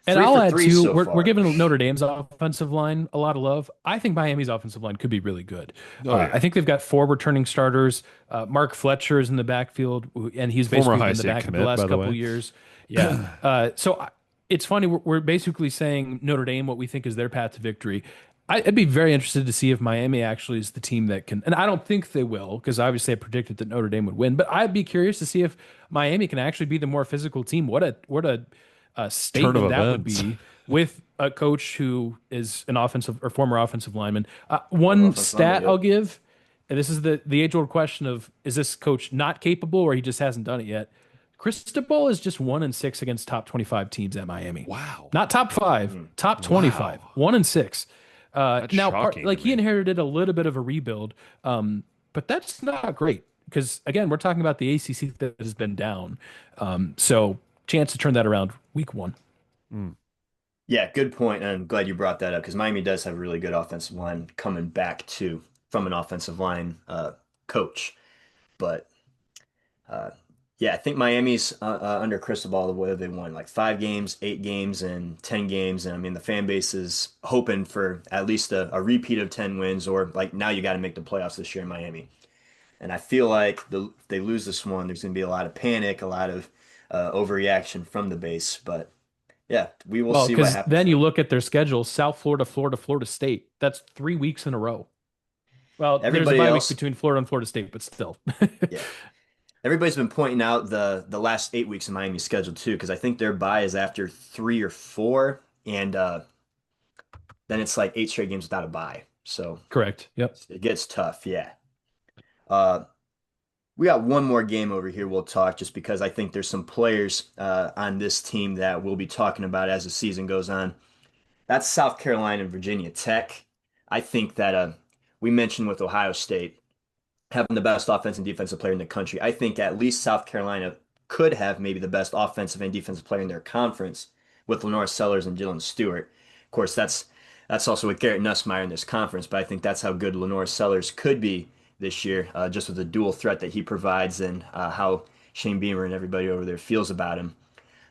And three I'll for add three too, so we're far. giving Notre Dame's offensive line a lot of love. I think Miami's offensive line could be really good. Oh yeah, I think they've got 4 returning starters. Mark Fletcher is in the backfield, and he's former basically High been the State backup the commit, last by the couple way. years. Yeah. It's funny. We're basically saying Notre Dame what we think is their path to victory. I'd be very interested to see if Miami actually is the team that can, and I don't think they will, because obviously I predicted that Notre Dame would win. But I'd be curious to see if Miami can actually be the more physical team. What a Turn of statement that would events. be with a coach who is an offensive or former offensive lineman. Former One offensive lineman, stat I'll yep. give, and this is the age old question of is this coach not capable or he just hasn't done it yet? Cristobal is just 1-6 against top 25 teams at Miami. Wow, Not top five, Mm. top 25. wow, 1-6. that's Now, shocking to like he me. inherited a little bit of a rebuild, but that's not great because again, we're talking about the ACC that has been down. So chance to turn that around week 1. Mm. Yeah, good point. And I'm glad you brought that up because Miami does have a really good offensive line coming back too. from an offensive line coach. But uh, yeah, I think Miami's under Cristobal, whether they won like 5 games, 8 games, and 10 games. And I mean, the fan base is hoping for at least a repeat of 10 wins, or like now you got to make the playoffs this year in Miami. And I feel like if they lose this one, there's going to be a lot of panic, a lot of overreaction from the base. But yeah, we will Well, see what because happens then there. you look at their schedule: South Florida, Florida, Florida State. That's 3 weeks in a row. Well, there's a Everybody bye week else, between Florida and Florida State, but still. yeah, everybody's been pointing out the last 8 weeks of Miami's schedule too, because I think their bye is after 3 or 4, and then it's like 8 straight games without a bye. So Correct. Yep. it gets tough. Yeah. Uh, we got one more game over here we'll talk just because I think there's some players on this team that we'll be talking about as the season goes on. That's South Carolina and Virginia Tech. I think that we mentioned with Ohio State having the best offensive and defensive player in the country. I think at least South Carolina could have maybe the best offensive and defensive player in their conference with Lenore Sellers and Dylan Stewart. Of course, that's also with Garrett Nussmeier in this conference, but I think that's how good Lenore Sellers could be this year, just with the dual threat that he provides and how Shane Beamer and everybody over there feels about him.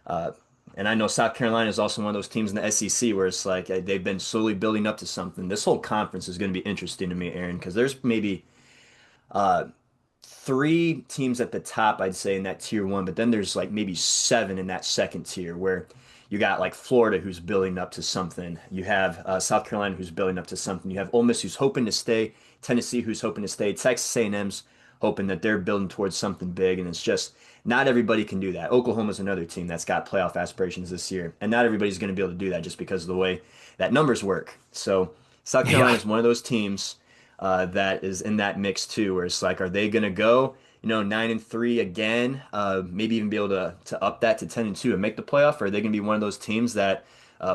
Uh, and I know South Carolina is also one of those teams in the SEC where it's like they've been slowly building up to something. This whole conference is going to be interesting to me, Aaron, because there's maybe uh, 3 teams at the top, I'd say, in that tier one, but then there's like maybe 7 in that second tier where you got like Florida who's building up to something. You have South Carolina who's building up to something. You have Ole Miss who's hoping to stay, Tennessee who's hoping to stay, Texas A&M's hoping that they're building towards something big, and it's just not everybody can do that. Oklahoma's another team that's got playoff aspirations this year, and not everybody's going to be able to do that just because of the way that numbers work. So South Carolina Yeah. is one of those teams that is in that mix too, where it's like, are they going to go, 9-3 again, maybe even be able to up that to 10-2 and make the playoff? Or are they going to be one of those teams that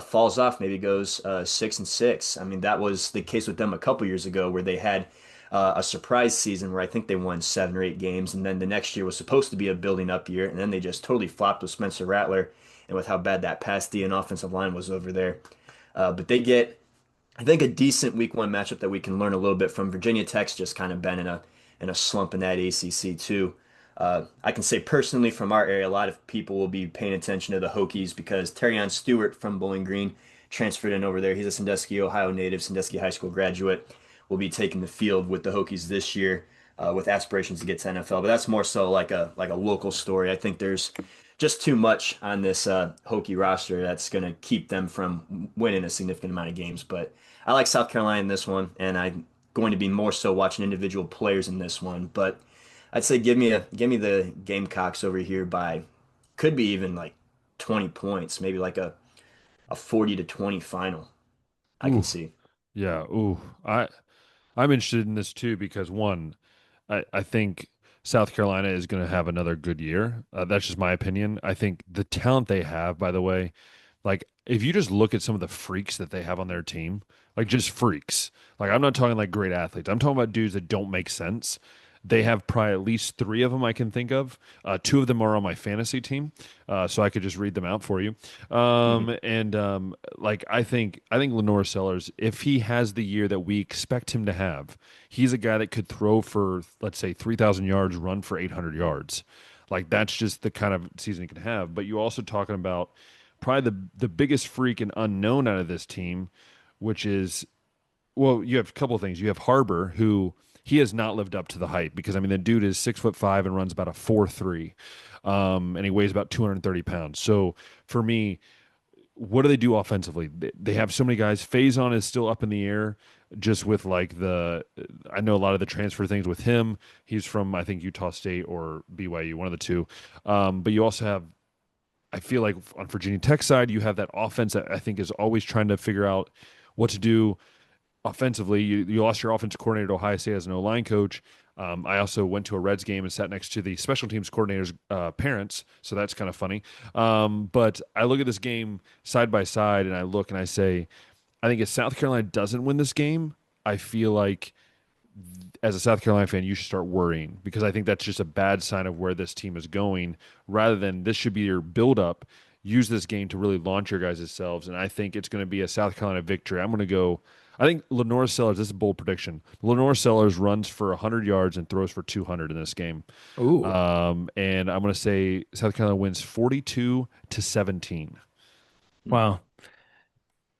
falls off, maybe goes 6-6? I mean, that was the case with them a couple years ago, where they had a surprise season where I think they won 7 or 8 games, and then the next year was supposed to be a building up year, and then they just totally flopped with Spencer Rattler and with how bad that pass D and offensive line was over there. But they get, I think, a decent week one matchup that we can learn a little bit from. Virginia Tech's just kind of been in a slump in that ACC too. I can say personally from our area, a lot of people will be paying attention to the Hokies because Terrion Stewart from Bowling Green transferred in over there. He's a Sandusky, Ohio native, Sandusky High School graduate. Will be taking the field with the Hokies this year with aspirations to get to NFL. But that's more so like a local story. I think there's just too much on this Hokie roster that's going to keep them from winning a significant amount of games. But I like South Carolina in this one, and I'm going to be more so watching individual players in this one. But I'd say give me the Gamecocks over here by, could be even like 20 points, maybe like a 40-20 final. I can Ooh, see. yeah. Ooh, I'm interested in this too because one, I think South Carolina is going to have another good year. That's just my opinion. I think the talent they have, by the way, like if you just look at some of the freaks that they have on their team, like just freaks. Like I'm not talking like great athletes. I'm talking about dudes that don't make sense. They have probably at least 3 of them I can think of. 2 of them are on my fantasy team, so I could just read them out for you. Mhm. And like I think Lenore Sellers, if he has the year that we expect him to have, he's a guy that could throw for, let's say, 3,000 yards, run for 800 yards. Like that's just the kind of season he can have. But you also talking about probably the biggest freak and unknown out of this team, which is, well, you have a couple of things. You have Harbor, who he has not lived up to the hype because I mean the dude is 6'5" and runs about a 4.3, and he weighs about 230 pounds. So for me, what do they do offensively? They have so many guys. Faison is still up in the air, just with like I know a lot of the transfer things with him. He's from I think Utah State or BYU, one of the two. But you also have, I feel like on Virginia Tech side, you have that offense that I think is always trying to figure out what to do offensively. You lost your offensive coordinator to Ohio State as an O-line coach. I also went to a Reds game and sat next to the special teams coordinator's parents, so that's kind of funny. But I look at this game side by side, and I look and I say, I think if South Carolina doesn't win this game, I feel like as a South Carolina fan, you should start worrying because I think that's just a bad sign of where this team is going. Rather than this should be your build up. Use this game to really launch your guys' selves, and I think it's going to be a South Carolina victory. I'm going to go. I think Lenore Sellers, this is a bold prediction. Lenore Sellers runs for 100 yards and throws for 200 in this game. Ooh, And I'm going to say South Carolina wins 42-17. wow.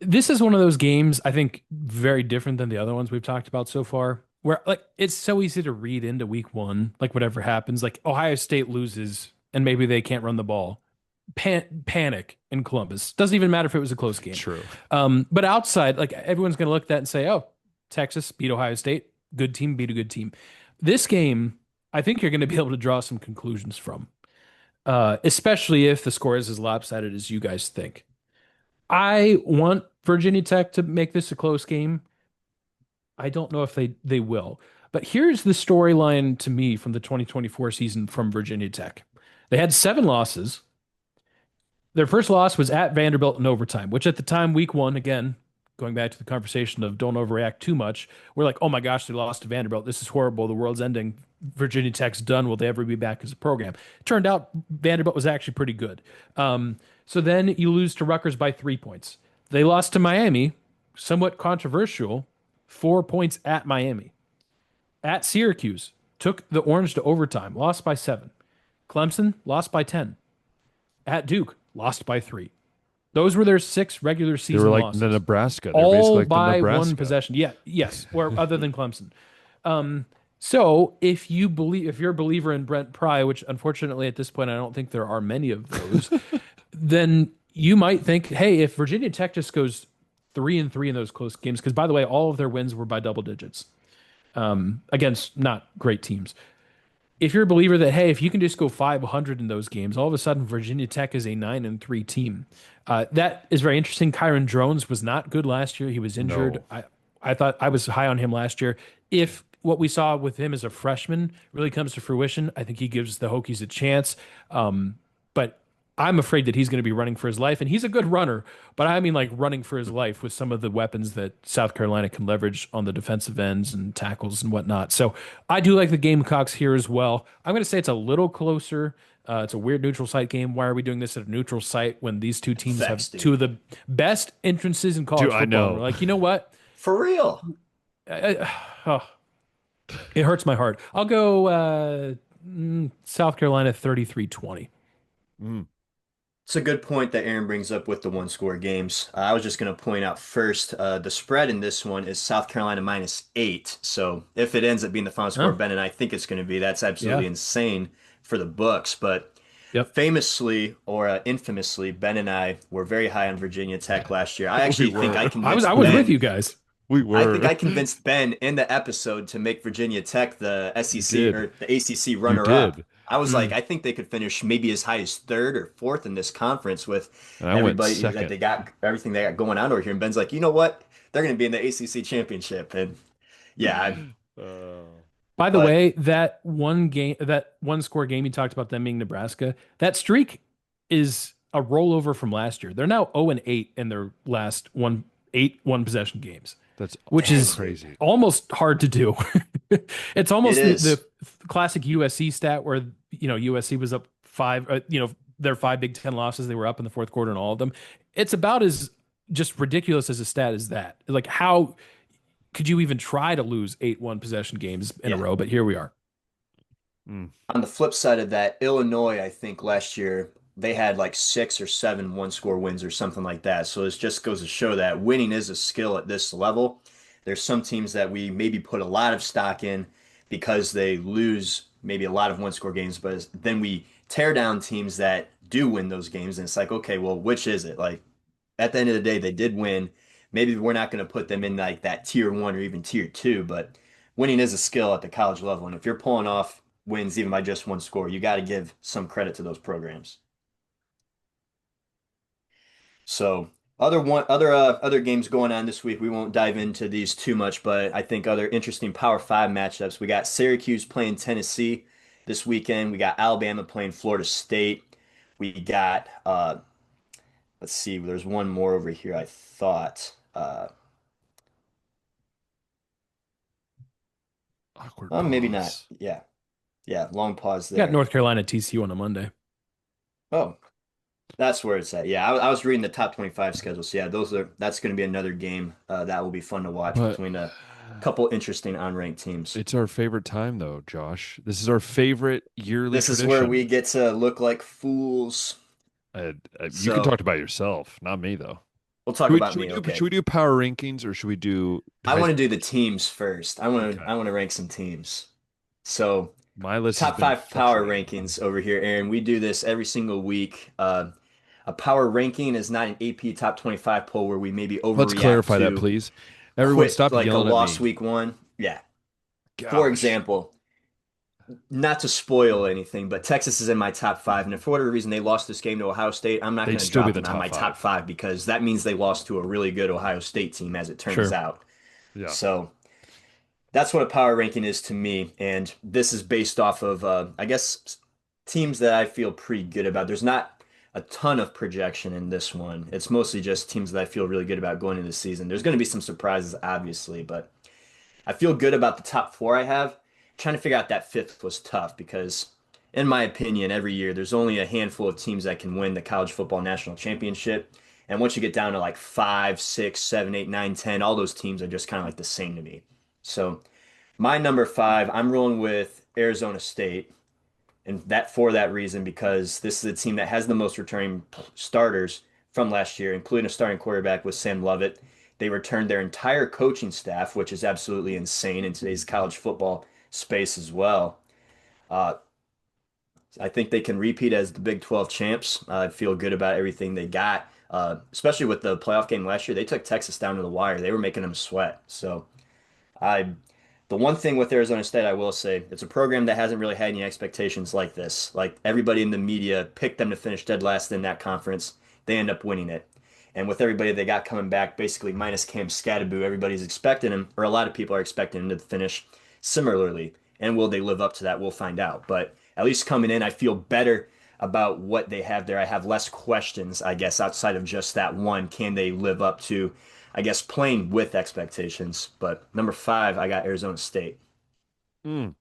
This is one of those games I think very different than the other ones we've talked about so far, where like it's so easy to read into week one, like whatever happens, like Ohio State loses and maybe they can't run the ball. Panic in Columbus. Doesn't even matter if it was a close game. True. But outside, like everyone's going to look at that and say, "Oh, Texas beat Ohio State. Good team beat a good team." This game, I think you're going to be able to draw some conclusions from, especially if the score is as lopsided as you guys think. I want Virginia Tech to make this a close game. I don't know if they will. But here's the storyline to me from the 2024 season from Virginia Tech. They had 7 losses. Their first loss was at Vanderbilt in overtime, which at the time, week one, again, going back to the conversation of don't overreact too much, we're like, oh my gosh, they lost to Vanderbilt. This is horrible. The world's ending. Virginia Tech's done. Will they ever be back as a program? Turned out Vanderbilt was actually pretty good. So then you lose to Rutgers by 3 points. They lost to Miami, somewhat controversial, 4 points at Miami. At Syracuse, took the Orange to overtime, lost by 7. Clemson lost by 10. At Duke, lost by 3. Those were their 6 regular They were season like losses, the Nebraska. They're basically all like the by one Nebraska. possession. Yeah, yes, or other than Clemson. So if you're a believer in Brent Pry, which unfortunately at this point I don't think there are many of those, then you might think, hey, if Virginia Tech just goes 3-3 in those close games, because by the way, all of their wins were by double digits against not great teams. If you're a believer that, hey, if you can just go 500 in those games, all of a sudden Virginia Tech is a 9-3 team. That is very interesting. Kyron Drones was not good last year. He was injured. No. I thought I was high on him last year. If what we saw with him as a freshman really comes to fruition, I think he gives the Hokies a chance. But I'm afraid that he's going to be running for his life, and he's a good runner. But I mean, like running for his life with some of the weapons that South Carolina can leverage on the defensive ends and tackles and whatnot. So I do like the Gamecocks here as well. I'm going to say it's a little closer. It's a weird neutral site game. Why are we doing this at a neutral site when these two teams Facts, have dude. two of the best entrances in college Dude, football? I know. And we're like, you know what? For real. Oh, it hurts my heart. I'll go South Carolina 33-20. Mm. It's a good point that Aaron brings up with the one score games. I was just going to point out first, the spread in this one is South Carolina -8. So if it ends up being the final score, Oh, Ben and I think it's going to be, that's absolutely yeah. insane for the books. But Yep. famously or infamously, Ben and I were very high on Virginia Tech last year. I We actually think I were. I convinced was with Ben. you guys. We I think were. I convinced Ben in the episode to make Virginia Tech the You SEC did. or the ACC You runner-up. did. I was like, Mm. I think they could finish maybe as high as third or fourth in this conference with And I went everybody that second. they got, everything they got going on over here. And Ben's like, you know what? They're going to be in the ACC championship. And yeah, By the but way, that one score game you talked about them being Nebraska, that streak is a rollover from last year. They're now 0-8 in their last one possession games, That's which dang, is dude, crazy. almost hard to do. It's it almost the is. classic USC stat where USC was up 5, their 5 Big Ten losses, they were up in the fourth quarter in all of them. It's about as just ridiculous as a stat as that. Like how could you even try to lose 8 1 possession games in a Yeah. row? But here we are. Mm. On the flip side of that, Illinois, I think last year they had like 6 or 7 one-score wins or something like that. So it just goes to show that winning is a skill at this level. There's some teams that we maybe put a lot of stock in because they lose maybe a lot of one-score games, but then we tear down teams that do win those games, and it's like, okay, well, which is it? Like at the end of the day, they did win. Maybe we're not going to put them in like that tier one or even tier two, but winning is a skill at the college level. And if you're pulling off wins even by just one score, you got to give some credit to those programs. So other games going on this week. We won't dive into these too much, but I think other interesting Power Five matchups. We got Syracuse playing Tennessee this weekend. We got Alabama playing Florida State. We got let's see, there's one more over here. I thought Awkward maybe not. pause. Yeah, yeah. Long pause You got there. North Carolina TCU on a Monday. Oh. That's where it's at. Yeah, I was reading the top 25 schedules. So yeah, that's going to be another game that will be fun to watch But between a couple interesting unranked teams. it's our favorite time, though, Josh. This is our favorite yearly This is where we tradition. get to look like fools. You can So talk about yourself, not me, though. we'll talk about Should we me. do Okay. should we do power rankings or should we do I want to Heisman? do the teams first. Okay. I want to rank some teams. So My list has top been five power fluctuating. rankings over here, Aaron. We do this every single week. A power ranking is not an AP top 25 poll where we maybe Let's overreact clarify that, to please. Everyone, quit stop like a yelling at lost me. week one. Yeah. For Gosh, example, not to spoil anything, but Texas is in my top five. And if for whatever reason they lost this game to Ohio State, I'm not they'd going to still be drop the them on top my top five. five because that means they lost to a really good Ohio State team, as it turns Sure. out. Yeah. So that's what a power ranking is to me. And this is based off of, I guess, teams that I feel pretty good about. There's not a ton of projection in this one. It's mostly just teams that I feel really good about going into the season. There's going to be some surprises, obviously, but I feel good about the top four I have. Trying to figure out that fifth was tough because, in my opinion, every year there's only a handful of teams that can win the college football national championship. And once you get down to like five, six, seven, eight, nine, 10, all those teams are just kind of like the same to me. So my number five, I'm rolling with Arizona State. And that for that reason, because this is a team that has the most returning starters from last year, including a starting quarterback with Sam Lovett. They returned their entire coaching staff, which is absolutely insane in today's college football space as well. Uh, I think they can repeat as the Big 12 champs. I feel good about everything they got, especially with the playoff game last year. They took Texas down to the wire. They were making them sweat. So I the one thing with Arizona State, I will say, it's a program that hasn't really had any expectations like this. Like everybody in the media picked them to finish dead last in that conference. They end up winning it. And with everybody they got coming back, basically minus Cam Scatterbo, everybody's expecting him, or a lot of people are expecting him to finish similarly. And will they live up to that? We'll find out. But at least coming in, I feel better about what they have there. I have less questions, I guess, outside of just that one. Can they live up to, I guess, playing with expectations? But number five, I got Arizona State. Mm,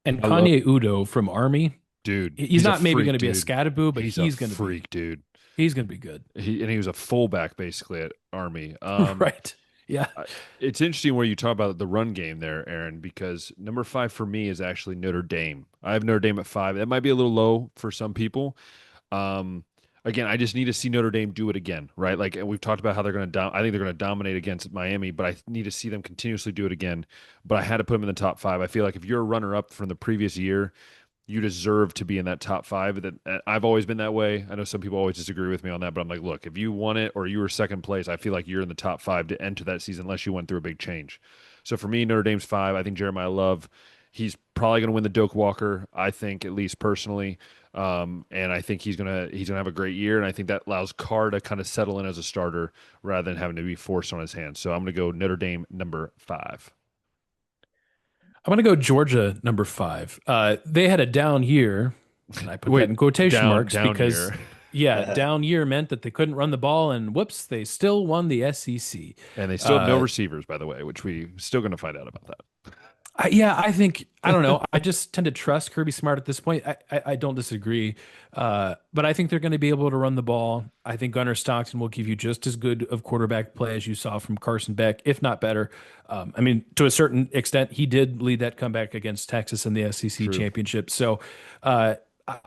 And I love, Kanye Udo from Army, dude. he's He's a not maybe going freak, to be a dude. scatterboo, but He's a freak, dude. he's going to be good. He was a fullback basically at Army. Right. Yeah. I- it's interesting where you talk about the run game there, Aaron, because number five for me is actually Notre Dame. I have Notre Dame at five. That might be a little low for some people. Um, Again, I just need to see Notre Dame do it again, right? Like and we've talked about how they're going to. I think they're going to dominate against Miami, but I need to see them continuously do it again. But I had to put them in the top five. I feel like if you're a runner-up from the previous year, you deserve to be in that top five. That I've always been that way. I know some people always disagree with me on that, but I'm like, look, if you won it or you were second place, I feel like you're in the top five to enter that season unless you went through a big change. So for me, Notre Dame's five. I think Jeremiah Love, he's probably going to win the Doak Walker. I think at least personally, and I think he's gonna have a great year. And I think that allows Carr to kind of settle in as a starter rather than having to be forced on his hands. So I'm going to go Notre Dame number five. I'm going to go Georgia number five. They had a down year, and I put that Wait, in quotation marks down because, year. yeah, down year meant that they couldn't run the ball, and whoops, they still won the SEC. And they still have no Uh, receivers, by the way, which we still going to find out about that. yeah, I think I don't know. I just tend to trust Kirby Smart at this point. I don't disagree, but I think they're going to be able to run the ball. I think Gunnar Stockton will give you just as good of quarterback play as you saw from Carson Beck, if not better. I mean, to a certain extent, he did lead that comeback against Texas in the SEC True. championship. So,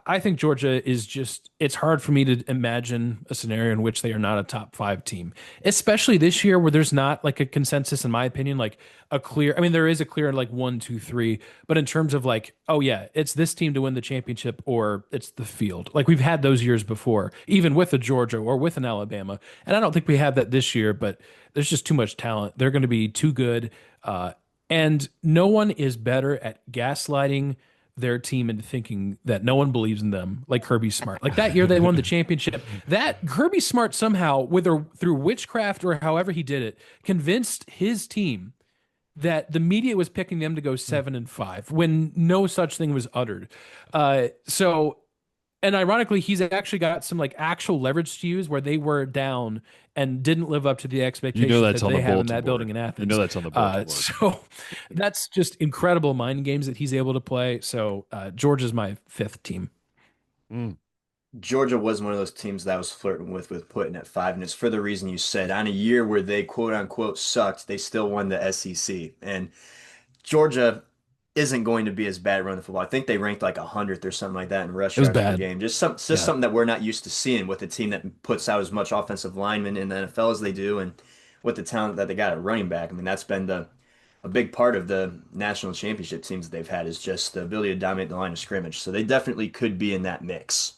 I think Georgia is just, it's hard for me to imagine a scenario in which they are not a top five team, especially this year where there's not like a consensus, in my opinion, like a clear, I mean, there is a clear like one, two, three, but in terms of like, oh yeah, it's this team to win the championship or it's the field. Like we've had those years before, even with a Georgia or with an Alabama. And I don't think we have that this year, but there's just too much talent. They're going to be too good. And no one is better at gaslighting their team into thinking that no one believes in them, like Kirby Smart. Like that year they won the championship. That Kirby Smart somehow, whether through witchcraft or however he did it, convinced his team that the media was picking them to go 7-5 when no such thing was uttered. So and ironically, he's actually got some like actual leverage to use where they were down and didn't live up to the You know expectations that's that on they the have in bulletin that building board. in You know Athens. that's on the bulletin board. So that's just incredible mind games that he's able to play. So Georgia's my fifth team. Mm. Georgia was one of those teams that I was flirting with putting at five, and it's for the reason you said. On a year where they quote unquote sucked, they still won the SEC. And Georgia isn't going to be as bad running the football. I think they ranked like 100th or something like that in rush It was yards per bad. game. Just Yeah. something that we're not used to seeing with a team that puts out as much offensive linemen in the NFL as they do, and with the talent that they got at running back. I mean, that's been the a big part of the national championship teams that they've had is just the ability to dominate the line of scrimmage. So they definitely could be in that mix.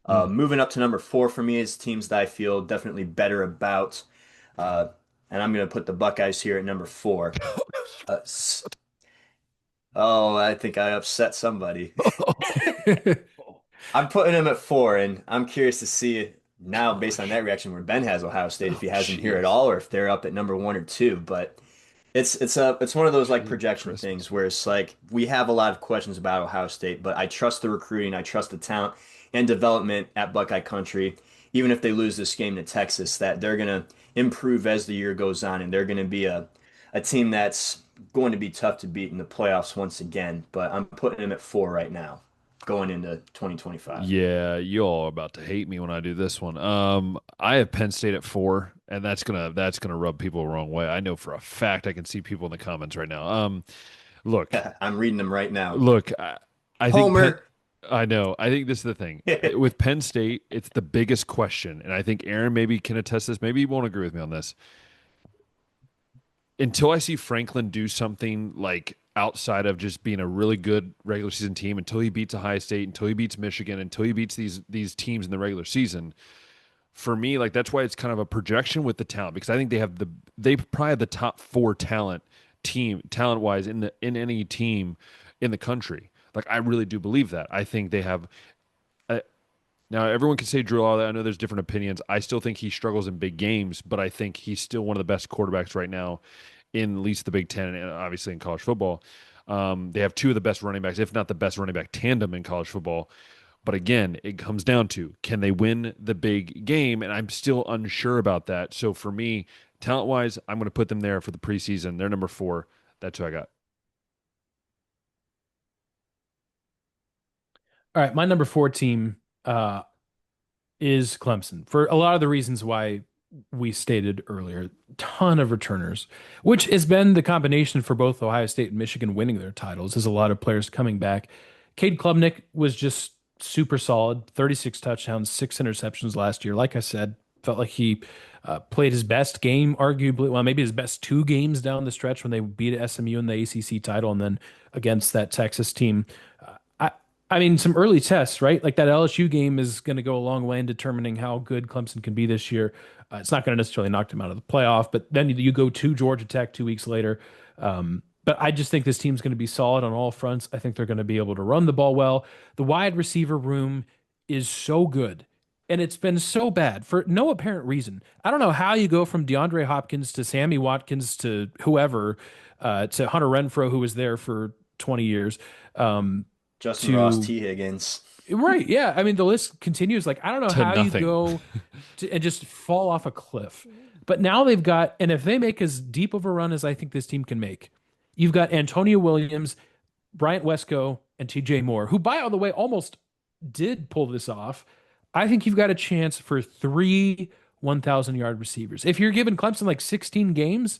Mm. Moving up to number four for me is teams that I feel definitely better about. Uh, and I'm going to put the Buckeyes here at number four. Uh, oh, I think I upset somebody. I'm putting him at four, and I'm curious to see now, based on that reaction, where Ben has Ohio State, if Oh, he has him here at jeez. all, or if they're up at number one or two. But it's one of those like Jeez, projection Christmas. things where it's like we have a lot of questions about Ohio State, but I trust the recruiting, I trust the talent and development at Buckeye Country, even if they lose this game to Texas, that they're gonna improve as the year goes on, and they're gonna be a team that's going to be tough to beat in the playoffs once again. But I'm putting them at four right now, going into 2025. Yeah, you all are about to hate me when I do this one. I have Penn State at four, and that's gonna rub people the wrong way. I know for a fact. I can see people in the comments right now. Look, I'm reading them right now. look. I think Penn. Homer. I know. I think this is the thing with Penn State. It's the biggest question, and I think Aaron maybe can attest this. Maybe he won't agree with me on this. Until I see Franklin do something like outside of just being a really good regular season team, until he beats Ohio State, until he beats Michigan, until he beats these teams in the regular season, for me, like that's why it's kind of a projection with the talent because I think they probably have the top four talent wise in any team in the country. Like I really do believe that. I think they have. Uh, Now everyone can say Drew all that. I know there's different opinions. I still think he struggles in big games, but I think he's still one of the best quarterbacks right now in at least the Big Ten and obviously in college football. They have two of the best running backs, if not the best running back tandem in college football. But again, it comes down to can they win the big game? And I'm still unsure about that. So for me, talent wise, I'm going to put them there for the preseason. They're number four. That's who I got. All right, my number four team is Clemson for a lot of the reasons why we stated earlier. Ton of returners, which has been the combination for both Ohio State and Michigan winning their titles, is a lot of players coming back. Cade Klubnik was just super solid, 36 touchdowns, six interceptions last year. Like I said, felt like he played his best game, arguably, well, maybe his best two games down the stretch when they beat SMU in the ACC title and then against that Texas team. I, I mean, some early tests, right? Like that LSU game is going to go a long way in determining how good Clemson can be this year. It's not going to necessarily knock them out of the playoff, but then you go to Georgia Tech 2 weeks later. But I just think this team's going to be solid on all fronts. I think they're going to be able to run the ball well. The wide receiver room is so good, and it's been so bad for no apparent reason. I don't know how you go from DeAndre Hopkins to Sammy Watkins to whoever, to Hunter Renfro, who was there for 20 years. Justin Ross, To T. Higgins. Right. Yeah. I mean, the list continues. Like, I don't know To how you nothing. go and just fall off a cliff. But now they've got, and if they make as deep of a run as I think this team can make, you've got Antonio Williams, Bryant Wesco, and TJ Moore, who, by the way, almost did pull this off. I think you've got a chance for three 1,000-yard receivers. If you're giving Clemson like 16 games,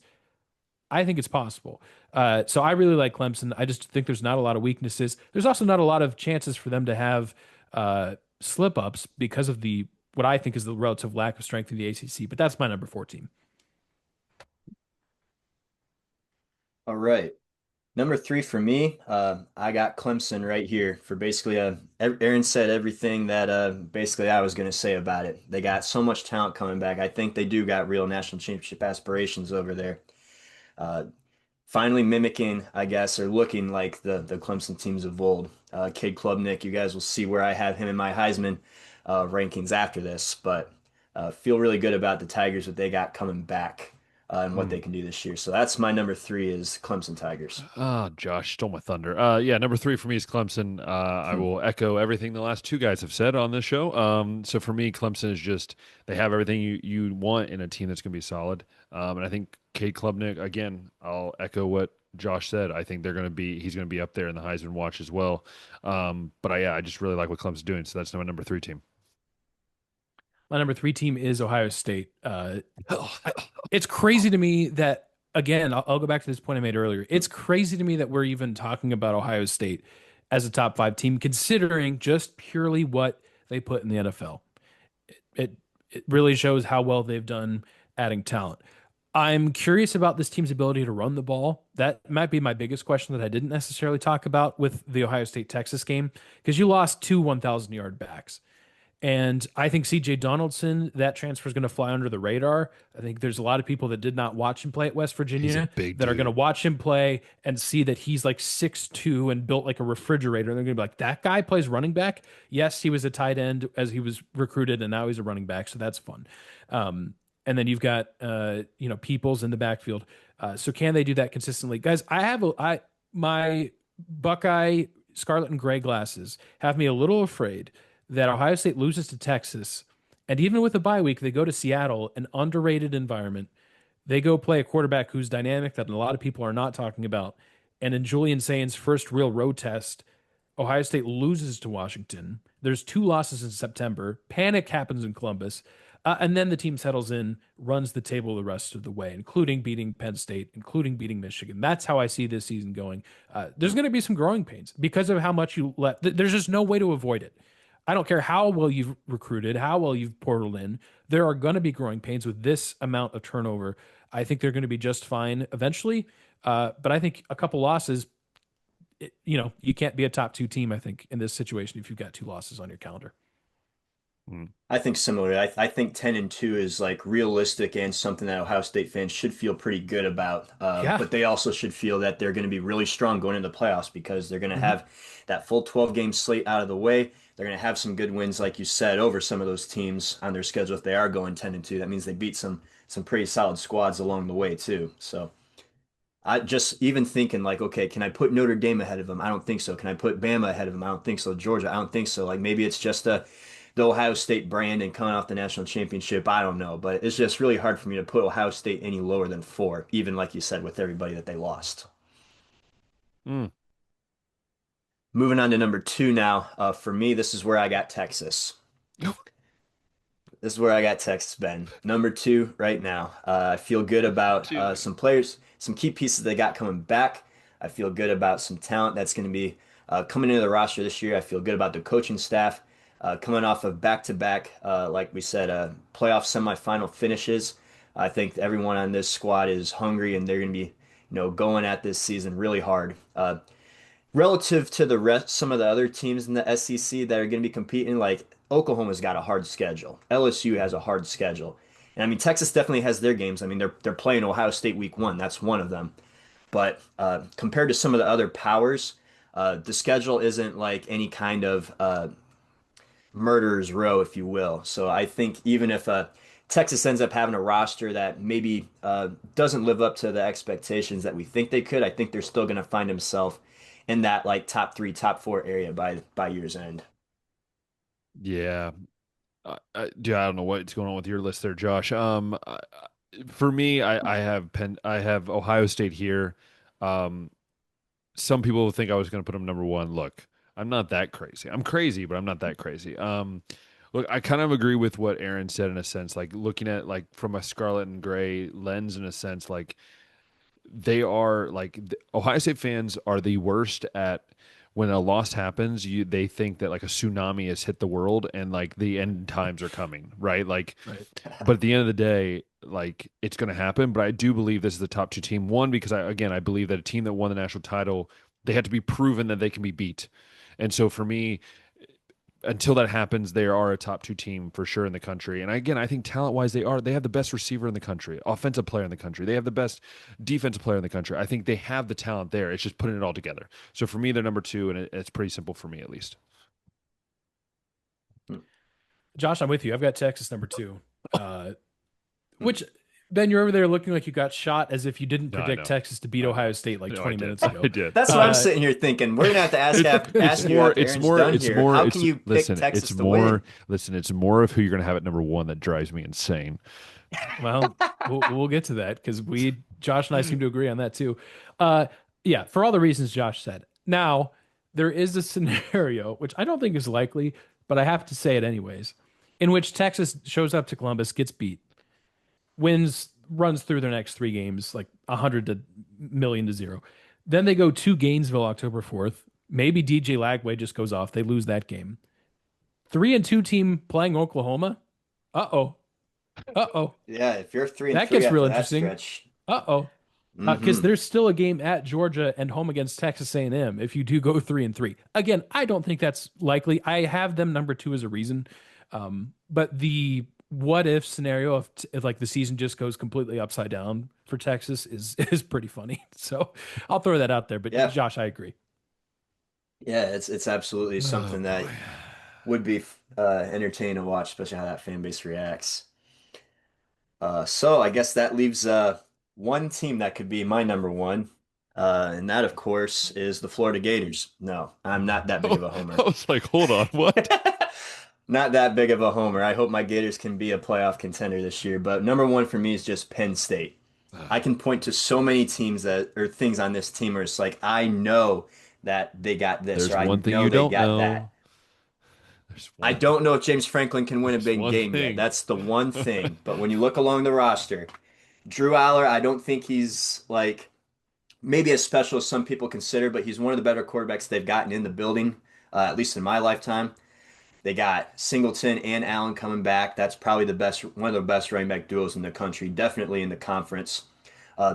I think it's possible. So I really like Clemson. I just think there's not a lot of weaknesses. There's also not a lot of chances for them to have slip ups because of the what I think is the relative lack of strength in the ACC. But that's my number four team. All right. Number three for me, I got Clemson right here for basically Aaron said everything that basically I was going to say about it. They got so much talent coming back. I think they do got real national championship aspirations over there. Uh, Finally mimicking, I guess, or looking like the Clemson teams of old. Cade Klubnik, you guys will see where I have him in my Heisman rankings after this, but feel really good about the Tigers that they got coming back. and what they can do this year. So that's my number three is Clemson Tigers. Ah, Josh stole my thunder. Yeah, number three for me is Clemson. I Hmm. will echo everything the last two guys have said on this show. So for me, Clemson is just they have everything you want in a team that's going to be solid. And I think Cade Klubnik again. I'll echo what Josh said. I think he's going to be up there in the Heisman watch as well. But yeah, I just really like what Clemson's doing. So that's my number three team. My number three team is Ohio State. It's crazy to me that, again, I'll go back to this point I made earlier. It's crazy to me that we're even talking about Ohio State as a top five team, considering just purely what they put in the NFL. It it really shows how well they've done adding talent. I'm curious about this team's ability to run the ball. That might be my biggest question that I didn't necessarily talk about with the Ohio State Texas game because you lost two 1,000-yard backs. And I think CJ Donaldson, that transfer is going to fly under the radar. I think there's a lot of people that did not watch him play at West He's a Virginia big that are going to dude. watch him play and see that he's like 6'2" and built like a refrigerator. And they're going to be like, that guy plays running back. Yes, he was a tight end as he was recruited, and now he's a running back. So that's fun. And then you've got Peoples in the backfield. So can they do that consistently, guys? My Buckeye scarlet and gray glasses have me a little afraid that Ohio State loses to Texas, and even with a bye week, they go to Seattle, an underrated environment. They go play a quarterback who's dynamic that a lot of people are not talking about. And in Julian Sain's first real road test, Ohio State loses to Washington. There's two losses in September. Panic happens in Columbus. And then the team settles in, runs the table the rest of the way, including beating Penn State, including beating Michigan. That's how I see this season going. There's going to be some growing pains because of how much you let. There's just no way to avoid it. I don't care how well you've recruited, how well you've portaled in. There are going to be growing pains with this amount of turnover. I think they're going to be just fine eventually. But I think a couple losses, you can't be a top two team, I think, in this situation if you've got two losses on your calendar. Mm. I think similarly. I think 10-2 is like realistic and something that Ohio State fans should feel pretty good about. Yeah. But they also should feel that they're going to be really strong going into the playoffs because they're going to Mhm. have that full 12 game slate out of the way. They're going to have some good wins, like you said, over some of those teams on their schedule if they are going 10-2. That means they beat some pretty solid squads along the way too. So I just even thinking like, okay, can I put Notre Dame ahead of them? I don't think so. Can I put Bama ahead of them? I don't think so. Georgia, I don't think so. Like maybe it's just the Ohio State brand and coming off the national championship. I don't know, but it's just really hard for me to put Ohio State any lower than four, even like you said, with everybody that they lost. Mm. Moving on to number two now. For me, this is where I got Texas. This is where I got Texas, Ben. Number two right now. I feel good about Two. some players, some key pieces they got coming back. I feel good about some talent that's going to be coming into the roster this year. I feel good about the coaching staff coming off of back-to-back, like we said, playoff semifinal finishes. I think everyone on this squad is hungry and they're going to be, going at this season really hard. Relative to the rest, some of the other teams in the SEC that are going to be competing, like Oklahoma's got a hard schedule. LSU has a hard schedule. And I mean, Texas definitely has their games. I mean, they're playing Ohio State week one. That's one of them. But compared to some of the other powers, the schedule isn't like any kind of murderer's row, if you will. So I think even if Texas ends up having a roster that maybe doesn't live up to the expectations that we think they could, I think they're still going to find themselves in that like top three, top four area by year's end. Yeah. Dude, I don't know what's going on with your list there, Josh. For me, I have Ohio State here. Um, some people think I was going to put them number one. Look, I'm not that crazy. I'm crazy, but I'm not that crazy. Look, I kind of agree with what Aaron said in a sense, like looking at like from a scarlet and gray lens in a sense, like they are Ohio State fans are the worst at when a loss happens, they think that like a tsunami has hit the world and like the end times are coming, right? Like, Right. but at the end of the day, like it's going to happen. But I do believe this is the top two team. One, because I believe that a team that won the national title, they have to be proven that they can be beat. And so for me, until that happens, they are a top two team for sure in the country. And again, I think talent wise, they have the best receiver in the country, offensive player in the country. They have the best defensive player in the country. I think they have the talent there. It's just putting it all together. So for me, they're number two, and it's pretty simple for me at least. Josh, I'm with you. I've got Texas number two, which Ben, you're over there looking like you got shot as if you didn't No, I predict know. Texas to beat I know. Ohio State like No, I 20 did. minutes ago. I did. That's what I'm Uh, sitting here thinking. We're gonna have to ask It's ask you more, after Aaron's done here. How can you pick listen, Texas to win? it's more of who you're going to have at number one that drives me insane. well, we'll get to that because Josh and I seem to agree on that too. Uh, yeah, for all the reasons Josh said. Now, there is a scenario, which I don't think is likely, but I have to say it anyways, in which Texas shows up to Columbus, gets beat, wins, runs through their next three games, like 100 to million to zero. Then they go to Gainesville October 4th. Maybe DJ Lagway just goes off. They lose that game. 3-2 team playing Oklahoma. Uh-oh. Uh-oh. Yeah, if you're three and That three gets real after that interesting. stretch, Uh-oh. Because there's still a game at Georgia and home against Texas A&M if you do go 3-3. Again, I don't think that's likely. I have them number two as a reason. But the what if scenario if like the season just goes completely upside down for Texas is pretty funny. So I'll throw that out there. But yeah, Josh, I agree. yeah, it's absolutely Oh something boy. that would be entertaining to watch, especially how that fan base reacts. So I guess that leaves one team that could be my number one, and that, of course, is the Florida Gators. No, I'm not that big of a I homer. was like, hold on, what? Not that big of a homer. I hope my Gators can be a playoff contender this year, but number one for me is just Penn State. I can point to so many teams that or things on this team where it's like I know that they got this There's or I one thing know you they don't got that. know. There's I one don't know if James Franklin can win a there's big one game yet. thing. That's the one thing. But when you look along the roster, Drew Aller, I don't think he's like maybe as special as some people consider, but he's one of the better quarterbacks they've gotten in the building, at least in my lifetime. They got Singleton and Allen coming back. That's probably one of the best running back duos in the country, definitely in the conference.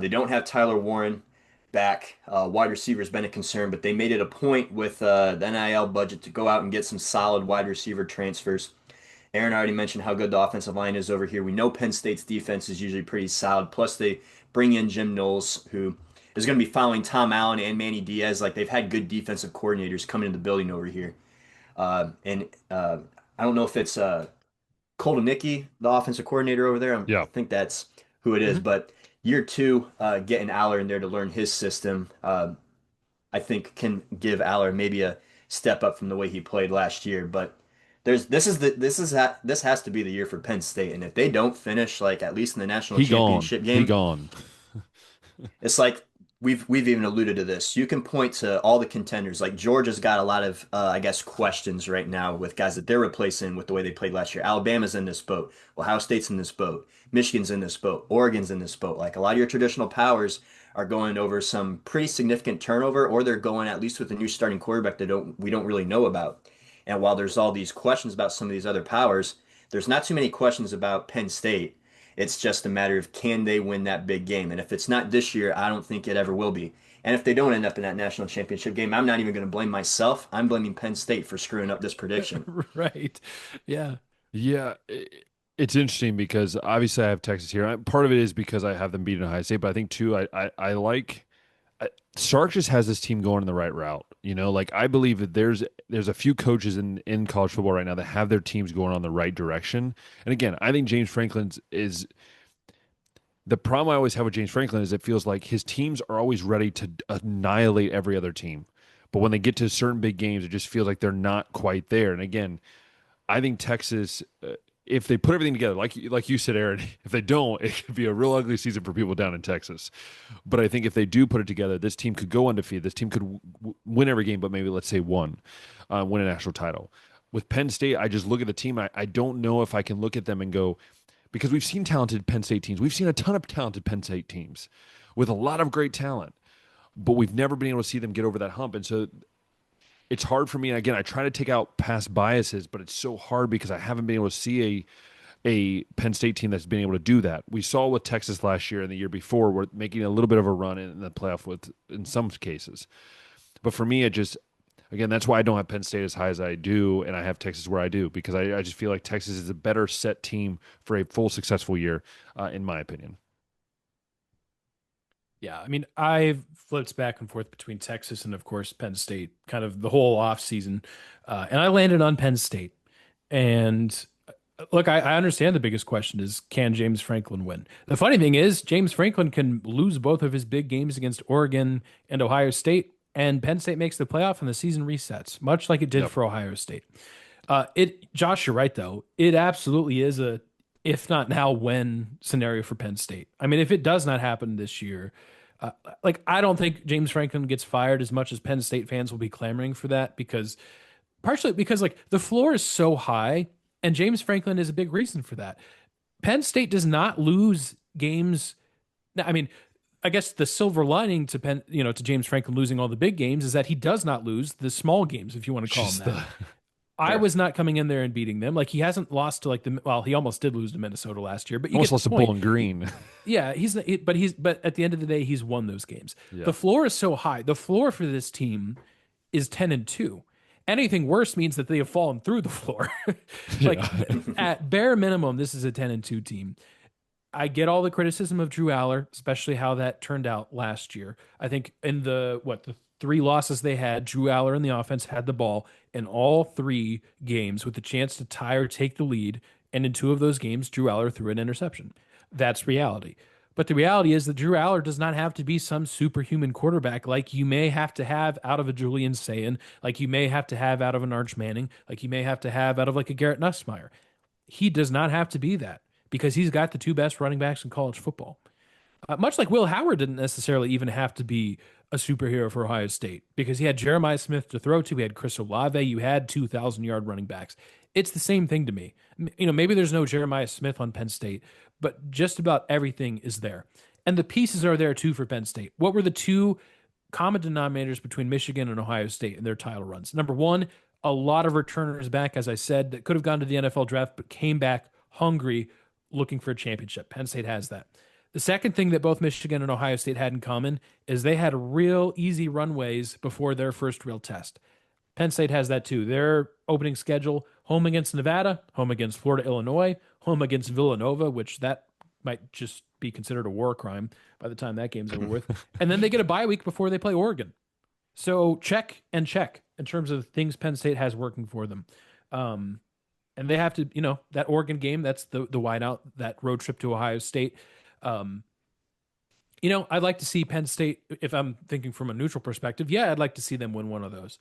They don't have Tyler Warren back. Wide receiver's been a concern, but they made it a point with the NIL budget to go out and get some solid wide receiver transfers. Aaron already mentioned how good the offensive line is over here. We know Penn State's defense is usually pretty solid. Plus, they bring in Jim Knowles, who is going to be following Tom Allen and Manny Diaz. Like they've had good defensive coordinators coming in the building over here. And I don't know if it's Koldenicki, the offensive coordinator over there. I Yeah. think that's who it is. Mhm. But year two, getting Aller in there to learn his system, I think can give Aller maybe a step up from the way he played last year. But this has to be the year for Penn State, and if they don't finish like at least in the national He gone. championship He game, gone. it's like we've even alluded to this. You can point to all the contenders. Like Georgia's got a lot of I guess questions right now with guys that they're replacing with the way they played last year. Alabama's in this boat. Ohio State's in this boat. Michigan's in this boat. Oregon's in this boat. Like a lot of your traditional powers are going over some pretty significant turnover, or they're going at least with a new starting quarterback that we don't really know about. And while there's all these questions about some of these other powers, there's not too many questions about Penn State. It's just a matter of can they win that big game. And if it's not this year, I don't think it ever will be. And if they don't end up in that national championship game, I'm not even going to blame myself. I'm blaming Penn State for screwing up this prediction. Right. Yeah. Yeah, it's interesting because obviously I have Texas here. Part of it is because I have them beating Ohio State, but I think too I like Sark just has this team going in the right route. You know, like I believe that there's a few coaches in college football right now that have their teams going on the right direction. And again, I think James Franklin's is the problem I always have with James Franklin is it feels like his teams are always ready to annihilate every other team. But when they get to certain big games, it just feels like they're not quite there. And again, I think Texas, if they put everything together, like you said, Aaron, if they don't, it could be a real ugly season for people down in Texas. But I think if they do put it together, this team could go undefeated. This team could win every game, but maybe let's say one, win a national title. With Penn State, I just look at the team. I don't know if I can look at them and go, because we've seen talented Penn State teams. We've seen a ton of talented Penn State teams with a lot of great talent, but we've never been able to see them get over that hump. And so it's hard for me. And again, I try to take out past biases, but it's so hard because I haven't been able to see a Penn State team that's been able to do that. We saw with Texas last year and the year before, we're making a little bit of a run in the playoff with in some cases. But for me, it just again, that's why I don't have Penn State as high as I do, and I have Texas where I do because I just feel like Texas is a better set team for a full successful year, in my opinion. Yeah, I mean, I've flipped back and forth between Texas and, of course, Penn State, kind of the whole off season, and I landed on Penn State. And Look, I understand the biggest question is can James Franklin win? The funny thing is, James Franklin can lose both of his big games against Oregon and Ohio State, and Penn State makes the playoff and the season resets, much like it did Yep. for Ohio State. Josh, you're right though. It absolutely is a if not now when scenario for Penn State. I mean, if it does not happen this year, I don't think James Franklin gets fired as much as Penn State fans will be clamoring for that because partially because like the floor is so high, and James Franklin is a big reason for that. Penn State does not lose games. I mean, I guess the silver lining to to James Franklin losing all the big games is that he does not lose the small games, if you want to call them Just that. the I Sure. was not coming in there and beating them. Like he hasn't lost to like he almost did lose to Minnesota last year, but you get almost the lost to point. Bowling Green. Yeah, but at the end of the day, he's won those games. Yeah. The floor is so high. The floor for this team is 10-2. Anything worse means that they have fallen through the floor. Like Yeah. at bare minimum, this is a 10-2 team. I get all the criticism of Drew Aller, especially how that turned out last year. I think in the three losses they had, Drew Aller in the offense had the ball in all three games with the chance to tie or take the lead. And in two of those games, Drew Aller threw an interception. That's reality. But the reality is that Drew Aller does not have to be some superhuman quarterback like you may have to have out of a Julian Sayin, like you may have to have out of an Arch Manning, like you may have to have out of like a Garrett Nussmeier. He does not have to be that because he's got the two best running backs in college football. Much like Will Howard didn't necessarily even have to be a superhero for Ohio State because he had Jeremiah Smith to throw to. He had Chris Olave. You had 2,000-yard running backs. It's the same thing to me. Maybe there's no Jeremiah Smith on Penn State, but just about everything is there. And the pieces are there too for Penn State. What were the two common denominators between Michigan and Ohio State in their title runs? Number one, a lot of returners back, as I said, that could have gone to the NFL draft, but came back hungry looking for a championship. Penn State has that. The second thing that both Michigan and Ohio State had in common is they had real easy runways before their first real test. Penn State has that too. Their opening schedule: home against Nevada, home against Florida, Illinois, home against Villanova, which that might just be considered a war crime by the time that game's over with. And then they get a bye week before they play Oregon. So check and check in terms of things Penn State has working for them. Um, and they have to, that Oregon game, that's the wideout, that road trip to Ohio State. Um, I'd like to see Penn State, if I'm thinking from a neutral perspective, yeah, I'd like to see them win one of those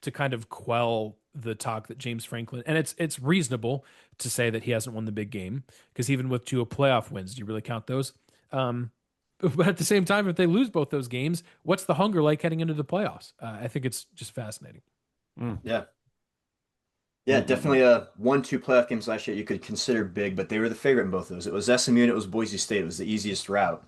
to kind of quell the talk that James Franklin, and it's reasonable to say that he hasn't won the big game because even with two playoff wins, do you really count those? But at the same time, if they lose both those games, what's the hunger like heading into the playoffs? I think it's just fascinating. Mm. Yeah. Yeah, definitely 1-2 playoff games last year you could consider big, but they were the favorite in both of those. It was SMU and it was Boise State. It was the easiest route.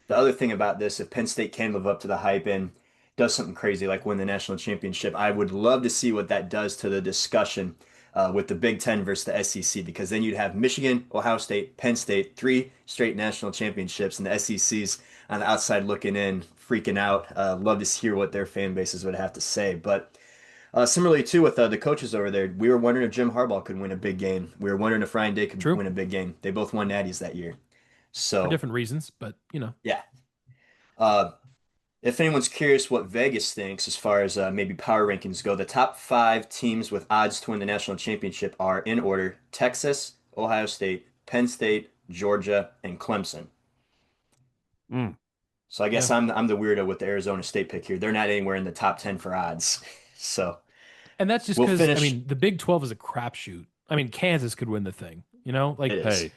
The other thing about this, if Penn State can live up to the hype and does something crazy like win the national championship, I would love to see what that does to the discussion with the Big Ten versus the SEC, because then you'd have Michigan, Ohio State, Penn State, three straight national championships, and the SEC's on the outside looking in, freaking out. Love to hear what their fan bases would have to say. But similarly, too, with the coaches over there, we were wondering if Jim Harbaugh could win a big game. We were wondering if Ryan Day could True. win a big game. They both won natties that year. For So, different reasons, but yeah. Uh, if anyone's curious what Vegas thinks as far as maybe power rankings go, the top five teams with odds to win the national championship are in order: Texas, Ohio State, Penn State, Georgia, and Clemson. Mm. So I guess yeah. I'm the weirdo with the Arizona State pick here. They're not anywhere in the top 10 for odds. So And that's just we'll because I finish. mean the Big 12 is a crapshoot. I mean Kansas could win the thing, like It is. Hey,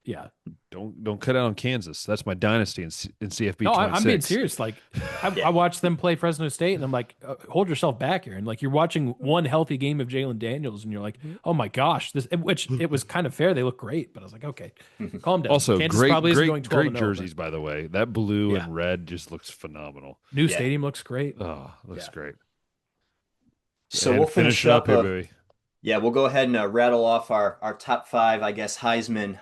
yeah. don't cut out on Kansas. That's my dynasty in CFB No, I'm being 26. serious. Like, I Yeah. watched them play Fresno State, and I'm like, hold yourself back here. And like, you're watching one healthy game of Jalen Daniels, and you're like, oh my gosh, which it was kind of fair. They look great, but I was like, okay, calm down. Also, Kansas great, probably isn't going great, 12 great and 0, jerseys, by the way. That blue Yeah. and red just looks phenomenal. New Yeah. stadium looks great. Oh, looks Yeah. great. So And we'll finish finish it up up. here, baby. Yeah, we'll go ahead and rattle off our top five, I guess, Heisman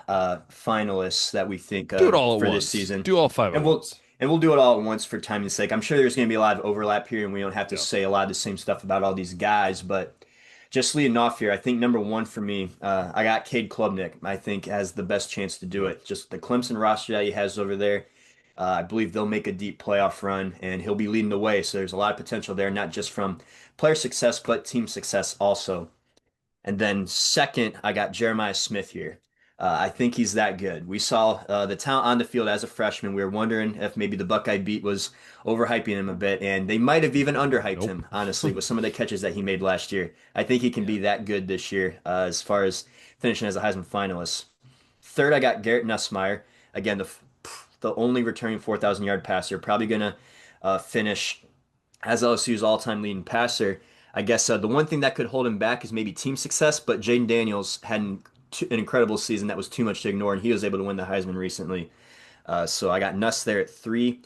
finalists that we think Do it all at for once. this season. Do all five And at we'll once. and we'll do it all at once for time's sake. I'm sure there's going to be a lot of overlap here, and we don't have to Yeah. say a lot of the same stuff about all these guys. But just leading off here, I think number one for me, I got Cade Klubnik. I think has the best chance to do it. Just the Clemson roster that he has over there. I believe they'll make a deep playoff run, and he'll be leading the way. So there's a lot of potential there, not just from player success, but team success also. And then second, I got Jeremiah Smith here. I think he's that good. We saw the talent on the field as a freshman. We were wondering if maybe the Buckeye beat was overhyping him a bit, and they might have even underhyped Nope. him, honestly, with some of the catches that he made last year. I think he can be that good this year as far as finishing as a Heisman finalist. Third, I got Garrett Nussmeier. Again, the only returning 4,000-yard passer, probably going to finish as LSU's all-time leading passer. I guess the one thing that could hold him back is maybe team success, but Jaden Daniels had an incredible season that was too much to ignore, and he was able to win the Heisman recently. So I got Nuss there at 3.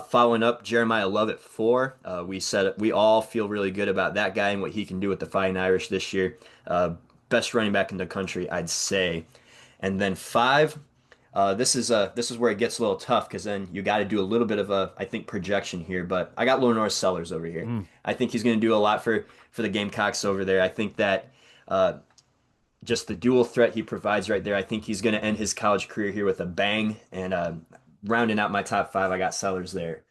Following up, Jeremiah Love at 4. We said we all feel really good about that guy and what he can do with the Fighting Irish this year. Best running back in the country, I'd say. And then 5, this is where it gets a little tough because then you got to do a little bit of a, I think, projection here. But I got Lenore Sellers over here. Mm. I think he's going to do a lot for the Gamecocks over there. I think that just the dual threat he provides right there. I think he's going to end his college career here with a bang. And rounding out my top 5, I got Sellers there.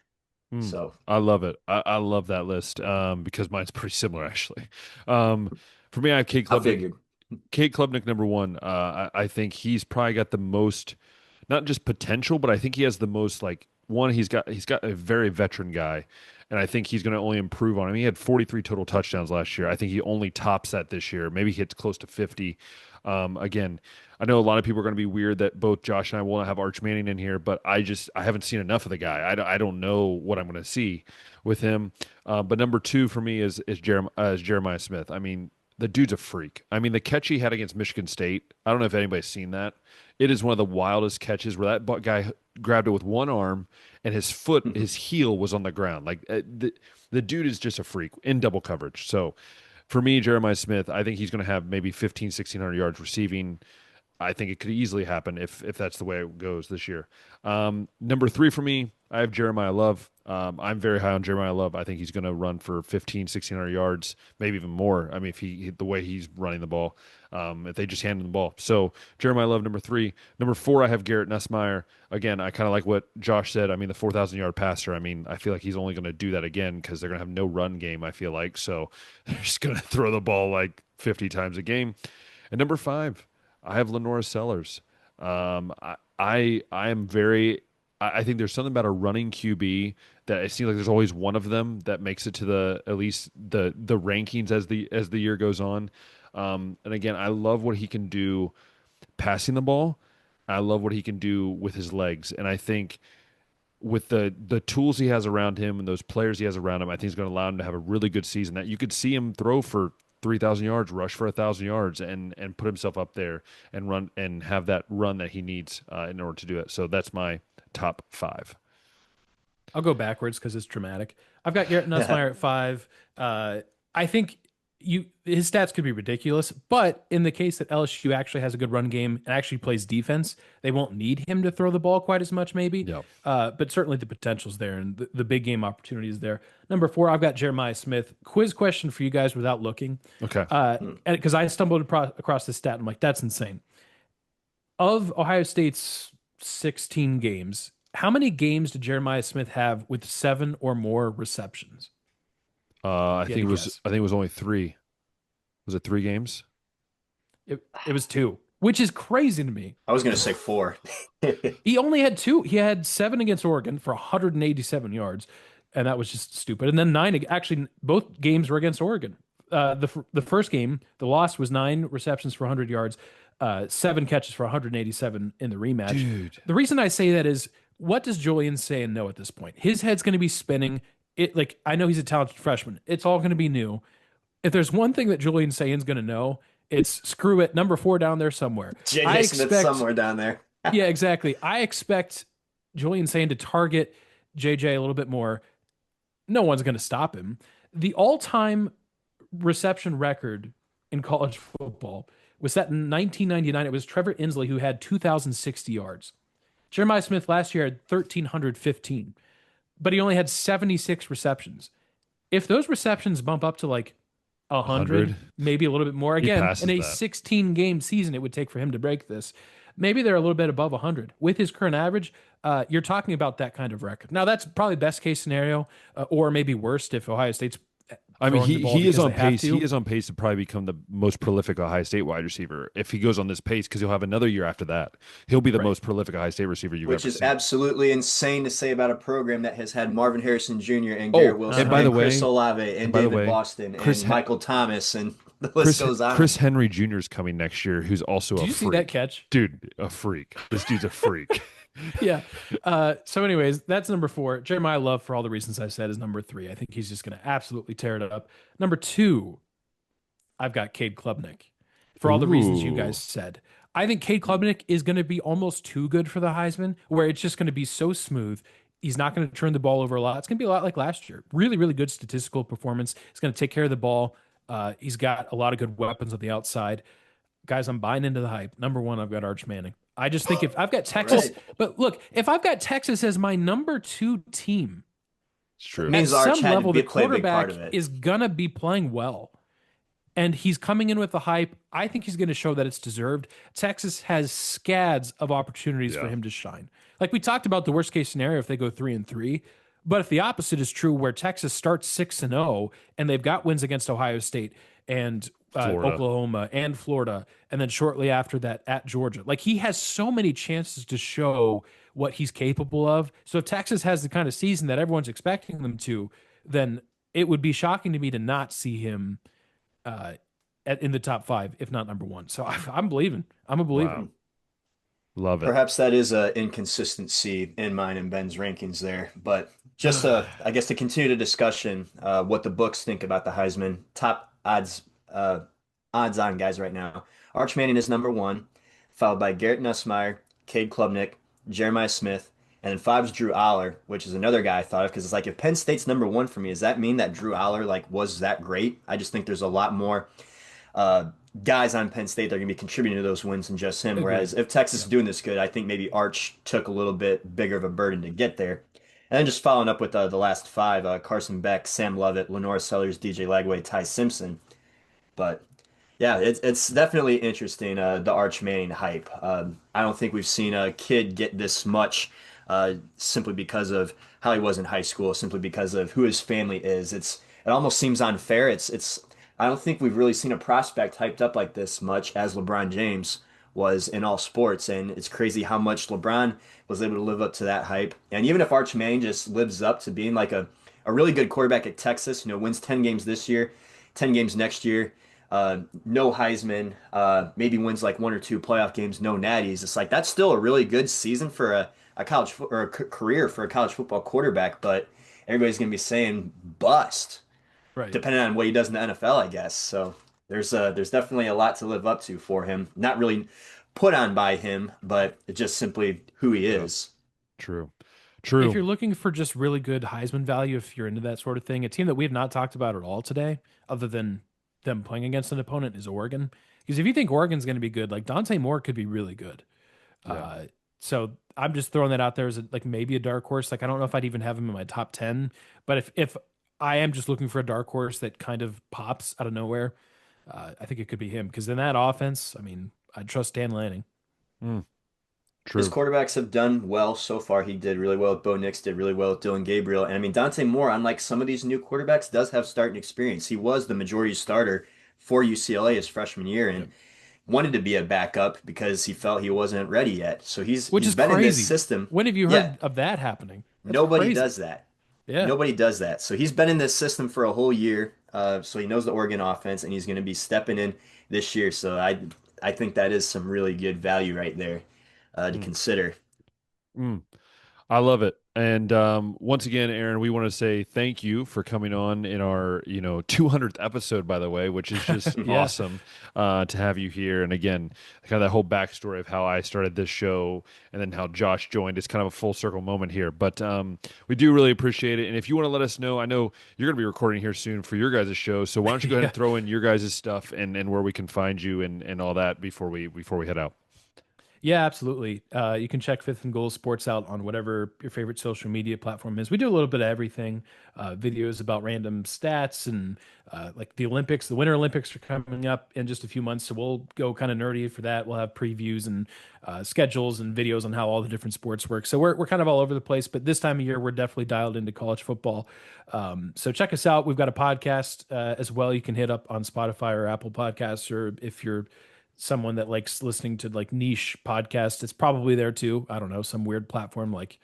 So I love it. I love that list because mine's pretty similar actually. For me, I have Kate I Klubnik. figured. Kate Klubnik number 1. I think he's probably got the most, not just potential, but I think he has the most like one. He's got a very veteran guy, and I think he's going to only improve on him. He had 43 total touchdowns last year. I think he only tops that this year. Maybe he hits close to 50. Again, I know a lot of people are going to be weird that both Josh and I will have Arch Manning in here, but I haven't seen enough of the guy. I don't know what I'm going to see with him. But number 2 for me is Jeremiah Smith. I mean, the dude's a freak. I mean, the catch he had against Michigan State, I don't know if anybody's seen that. It is one of the wildest catches where that guy grabbed it with one arm and his heel was on the ground. Like the dude is just a freak in double coverage. So for me, Jeremiah Smith, I think he's going to have maybe 1,600 yards receiving. I think it could easily happen if that's the way it goes this year. Number 3 for me, I have Jeremiah Love. I'm very high on Jeremiah Love. I think he's going to run for 1,600 yards, maybe even more. I mean, if the way he's running the ball, if they just hand him the ball. So Jeremiah Love, number 3. Number 4, I have Garrett Nussmeier. Again, I kind of like what Josh said. I mean, the 4,000-yard passer. I mean, I feel like he's only going to do that again because they're going to have no run game, I feel like. So they're just going to throw the ball like 50 times a game. And number 5, I have Lenora Sellers. I am very. I think there's something about a running QB that it seems like there's always one of them that makes it to at least the rankings as the year goes on. And again, I love what he can do passing the ball. I love what he can do with his legs, and I think with the tools he has around him and those players he has around him, I think he's going to allow him to have a really good season. That you could see him throw for 3,000 yards, rush for 1,000 yards, and put himself up there and run and have that run that he needs in order to do it. So that's my top 5. I'll go backwards because it's dramatic. I've got Garrett Nussmeier at 5. I think his stats could be ridiculous, but in the case that LSU actually has a good run game and actually plays defense, they won't need him to throw the ball quite as much, maybe. Yeah. But certainly the potential's there and the big game opportunity is there. Number 4, I've got Jeremiah Smith. Quiz question for you guys without looking. Okay. And because I stumbled across this stat, I'm like, that's insane. Of Ohio State's 16 games, how many games did Jeremiah Smith have with 7 or more receptions? I think it was only 3. Was it 3 games? It was 2, which is crazy to me. I was going to say 4. He only had 2. He had 7 against Oregon for 187 yards, and that was just stupid. And then 9. Actually, both games were against Oregon. The first game, the loss was 9 receptions for 100 yards, 7 catches for 187 in the rematch. Dude. The reason I say that is, what does Julian Sayin know at this point? His head's going to be spinning. I know he's a talented freshman. It's all going to be new. If there's one thing that Julian Sayin's going to know, it's screw it. Number 4 down there somewhere. J.J. Smith somewhere down there. Yeah, exactly. I expect Julian Sayin to target JJ a little bit more. No one's going to stop him. The all-time reception record in college football was set in 1999. It was Trevor Inslee who had 2,060 yards. Jeremiah Smith last year had 1,315, but he only had 76 receptions. If those receptions bump up to like 100, maybe a little bit more, again, in a 16-game season, it would take for him to break this. Maybe they're a little bit above 100. With his current average, you're talking about that kind of record. Now, that's probably best case scenario, or maybe worst if Ohio State's I mean, throwing the ball he is because they on have pace. He to. is on pace to probably become the most prolific Ohio State wide receiver if he goes on this pace, because he'll have another year after that. He'll be the Right. most prolific Ohio State receiver you've Which ever is seen. absolutely insane to say about a program that has had Marvin Harrison Jr. and Garrett Oh, Wilson and by the and Chris way, Olave and and by the David way, Boston Chris and He- Michael Thomas and the list goes on. Chris Henry Jr. is coming next year, who's also Did a you see that freak, catch? dude. A freak. This dude's a freak. Yeah. So, anyways, that's number 4. Jeremiah Love, for all the reasons I said, is number 3. I think he's just going to absolutely tear it up. Number 2, I've got Cade Klubnik for all the reasons you guys Ooh, said. I think Cade Klubnik is going to be almost too good for the Heisman, where it's just going to be so smooth. He's not going to turn the ball over a lot. It's going to be a lot like last year. Really, really good statistical performance. He's going to take care of the ball. He's got a lot of good weapons on the outside. Guys, I'm buying into the hype. Number 1, I've got Arch Manning. I just think if I've got All Texas, right. but look, if I've got Texas as my number 2 team, it's It true. at means Arch some had to level, the play a big part quarterback of it. is gonna be playing well, and he's coming in with the hype. I think he's going to show that it's deserved. Texas has scads of opportunities for Yeah. him to shine. Like we talked about the worst case scenario if they go 3-3, but if the opposite is true, where Texas starts 6-0 and they've got wins against Ohio State and Florida. Oklahoma and Florida, and then shortly after that at Georgia, like he has so many chances to show what he's capable of. So if Texas has the kind of season that everyone's expecting them to, then it would be shocking to me to not see him uh, in the top 5, if not number 1. So I'm believing. I'm a believer. Wow. Love it. Perhaps that is a inconsistency in mine and Ben's rankings there, but just I guess to continue the discussion, what the books think about the Heisman top odds on guys right now. Arch Manning is number 1, followed by Garrett Nussmeier, Cade Klubnik, Jeremiah Smith, and then 5 is Drew Aller, which is another guy I thought of because it's like if Penn State's number 1 for me, does that mean that Drew Aller like was that great? I just think there's a lot more uh, guys on Penn State that are going to be contributing to those wins than just him. Agreed. Whereas if Texas Yeah. is doing this good, I think maybe Arch took a little bit bigger of a burden to get there. And then just following up with the last 5, Carson Beck, Sam Lovett, Lenore Sellers, DJ Lagway, Ty Simpson. But yeah, it's definitely interesting, the Arch Manning hype. I don't think we've seen a kid get this much simply because of how he was in high school, simply because of who his family is. It almost seems unfair. It's I don't think we've really seen a prospect hyped up like this much as LeBron James was in all sports, and it's crazy how much LeBron was able to live up to that hype. And even if Arch Manning just lives up to being like a really good quarterback at Texas, wins 10 games this year, 10 games next year, no Heisman, maybe wins like 1 or 2 playoff games, no natties. It's like that's still a really good season for a or a career for a college football quarterback, but everybody's gonna be saying bust, Right. depending on what he does in the NFL, I guess. So there's definitely a lot to live up to for him. Not really put on by him, but it's just simply who he Yeah. is. True. If True. you're looking for just really good Heisman value, if you're into that sort of thing, a team that we have not talked about at all today, other than them playing against an opponent, is Oregon. Because if you think Oregon's going to be good, like Dante Moore could be really good. Yeah. So I'm just throwing that out there as like maybe a dark horse. Like I don't know if I'd even have him in my top 10, but if I am just looking for a dark horse that kind of pops out of nowhere, I think it could be him. Because in that offense, I mean, I trust Dan Lanning. Mm, His true. quarterbacks have done well so far. He did really well with Bo Nix, did really well with Dylan Gabriel. And I mean, Dante Moore, unlike some of these new quarterbacks, does have starting experience. He was the majority starter for UCLA his freshman year Yep. and wanted to be a backup because he felt he wasn't ready yet. So Which he's is been in this crazy. system. When have you Yeah, heard of that happening? That's nobody crazy. does that. Yeah. Nobody does that. So he's been in this system for a whole year. So he knows the Oregon offense and he's going to be stepping in this year. So I think that is some really good value right there to Mm, consider. mm. I love it. And once again, Aaron, we want to say thank you for coming on in our 200th episode, by the way, which is just Yeah. awesome to have you here. And again, kind of that whole backstory of how I started this show and then how Josh joined. It's kind of a full circle moment here, but we do really appreciate it. And if you want to let us know, I know you're going to be recording here soon for your guys' show, so why don't you go ahead Yeah. and throw in your guys' stuff and where we can find you and all that before we head out. Yeah, absolutely. You can check Fifth and Goal Sports out on whatever your favorite social media platform is. We do a little bit of everything, videos about random stats and like the Olympics. The Winter Olympics are coming up in just a few months, so we'll go kind of nerdy for that. We'll have previews and schedules and videos on how all the different sports work. So we're kind of all over the place, but this time of year we're definitely dialed into college football. So check us out. We've got a podcast as well. You can hit up on Spotify or Apple Podcasts, or if you're someone that likes listening to like niche podcasts, it's probably there too. I don't know, some weird platform like,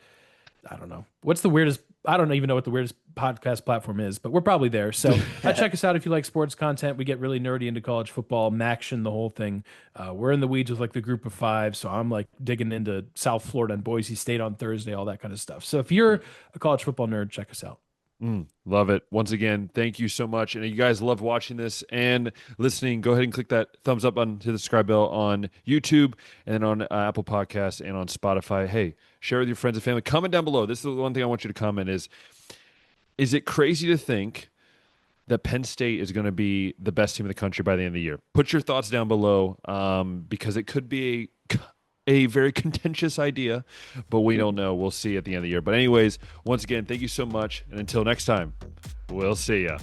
I don't know. What's the weirdest? I don't even know what the weirdest podcast platform is, but we're probably there. So check us out if you like sports content. We get really nerdy into college football, Maction, the whole thing. We're in the weeds with like the group of five. So I'm like digging into South Florida and Boise State on Thursday, all that kind of stuff. So if you're a college football nerd, check us out. Love it. Once again, thank you so much. And if you guys love watching this and listening, go ahead and click that thumbs up on to the subscribe bell on YouTube and then on Apple Podcasts and on Spotify. Hey, share with your friends and family. Comment down below. This is the one thing I want you to comment is it crazy to think that Penn State is going to be the best team in the country by the end of the year? Put your thoughts down below because it could be a very contentious idea, but we don't know. We'll see at the end of the year. But anyways, once again, thank you so much. And until next time, we'll see ya.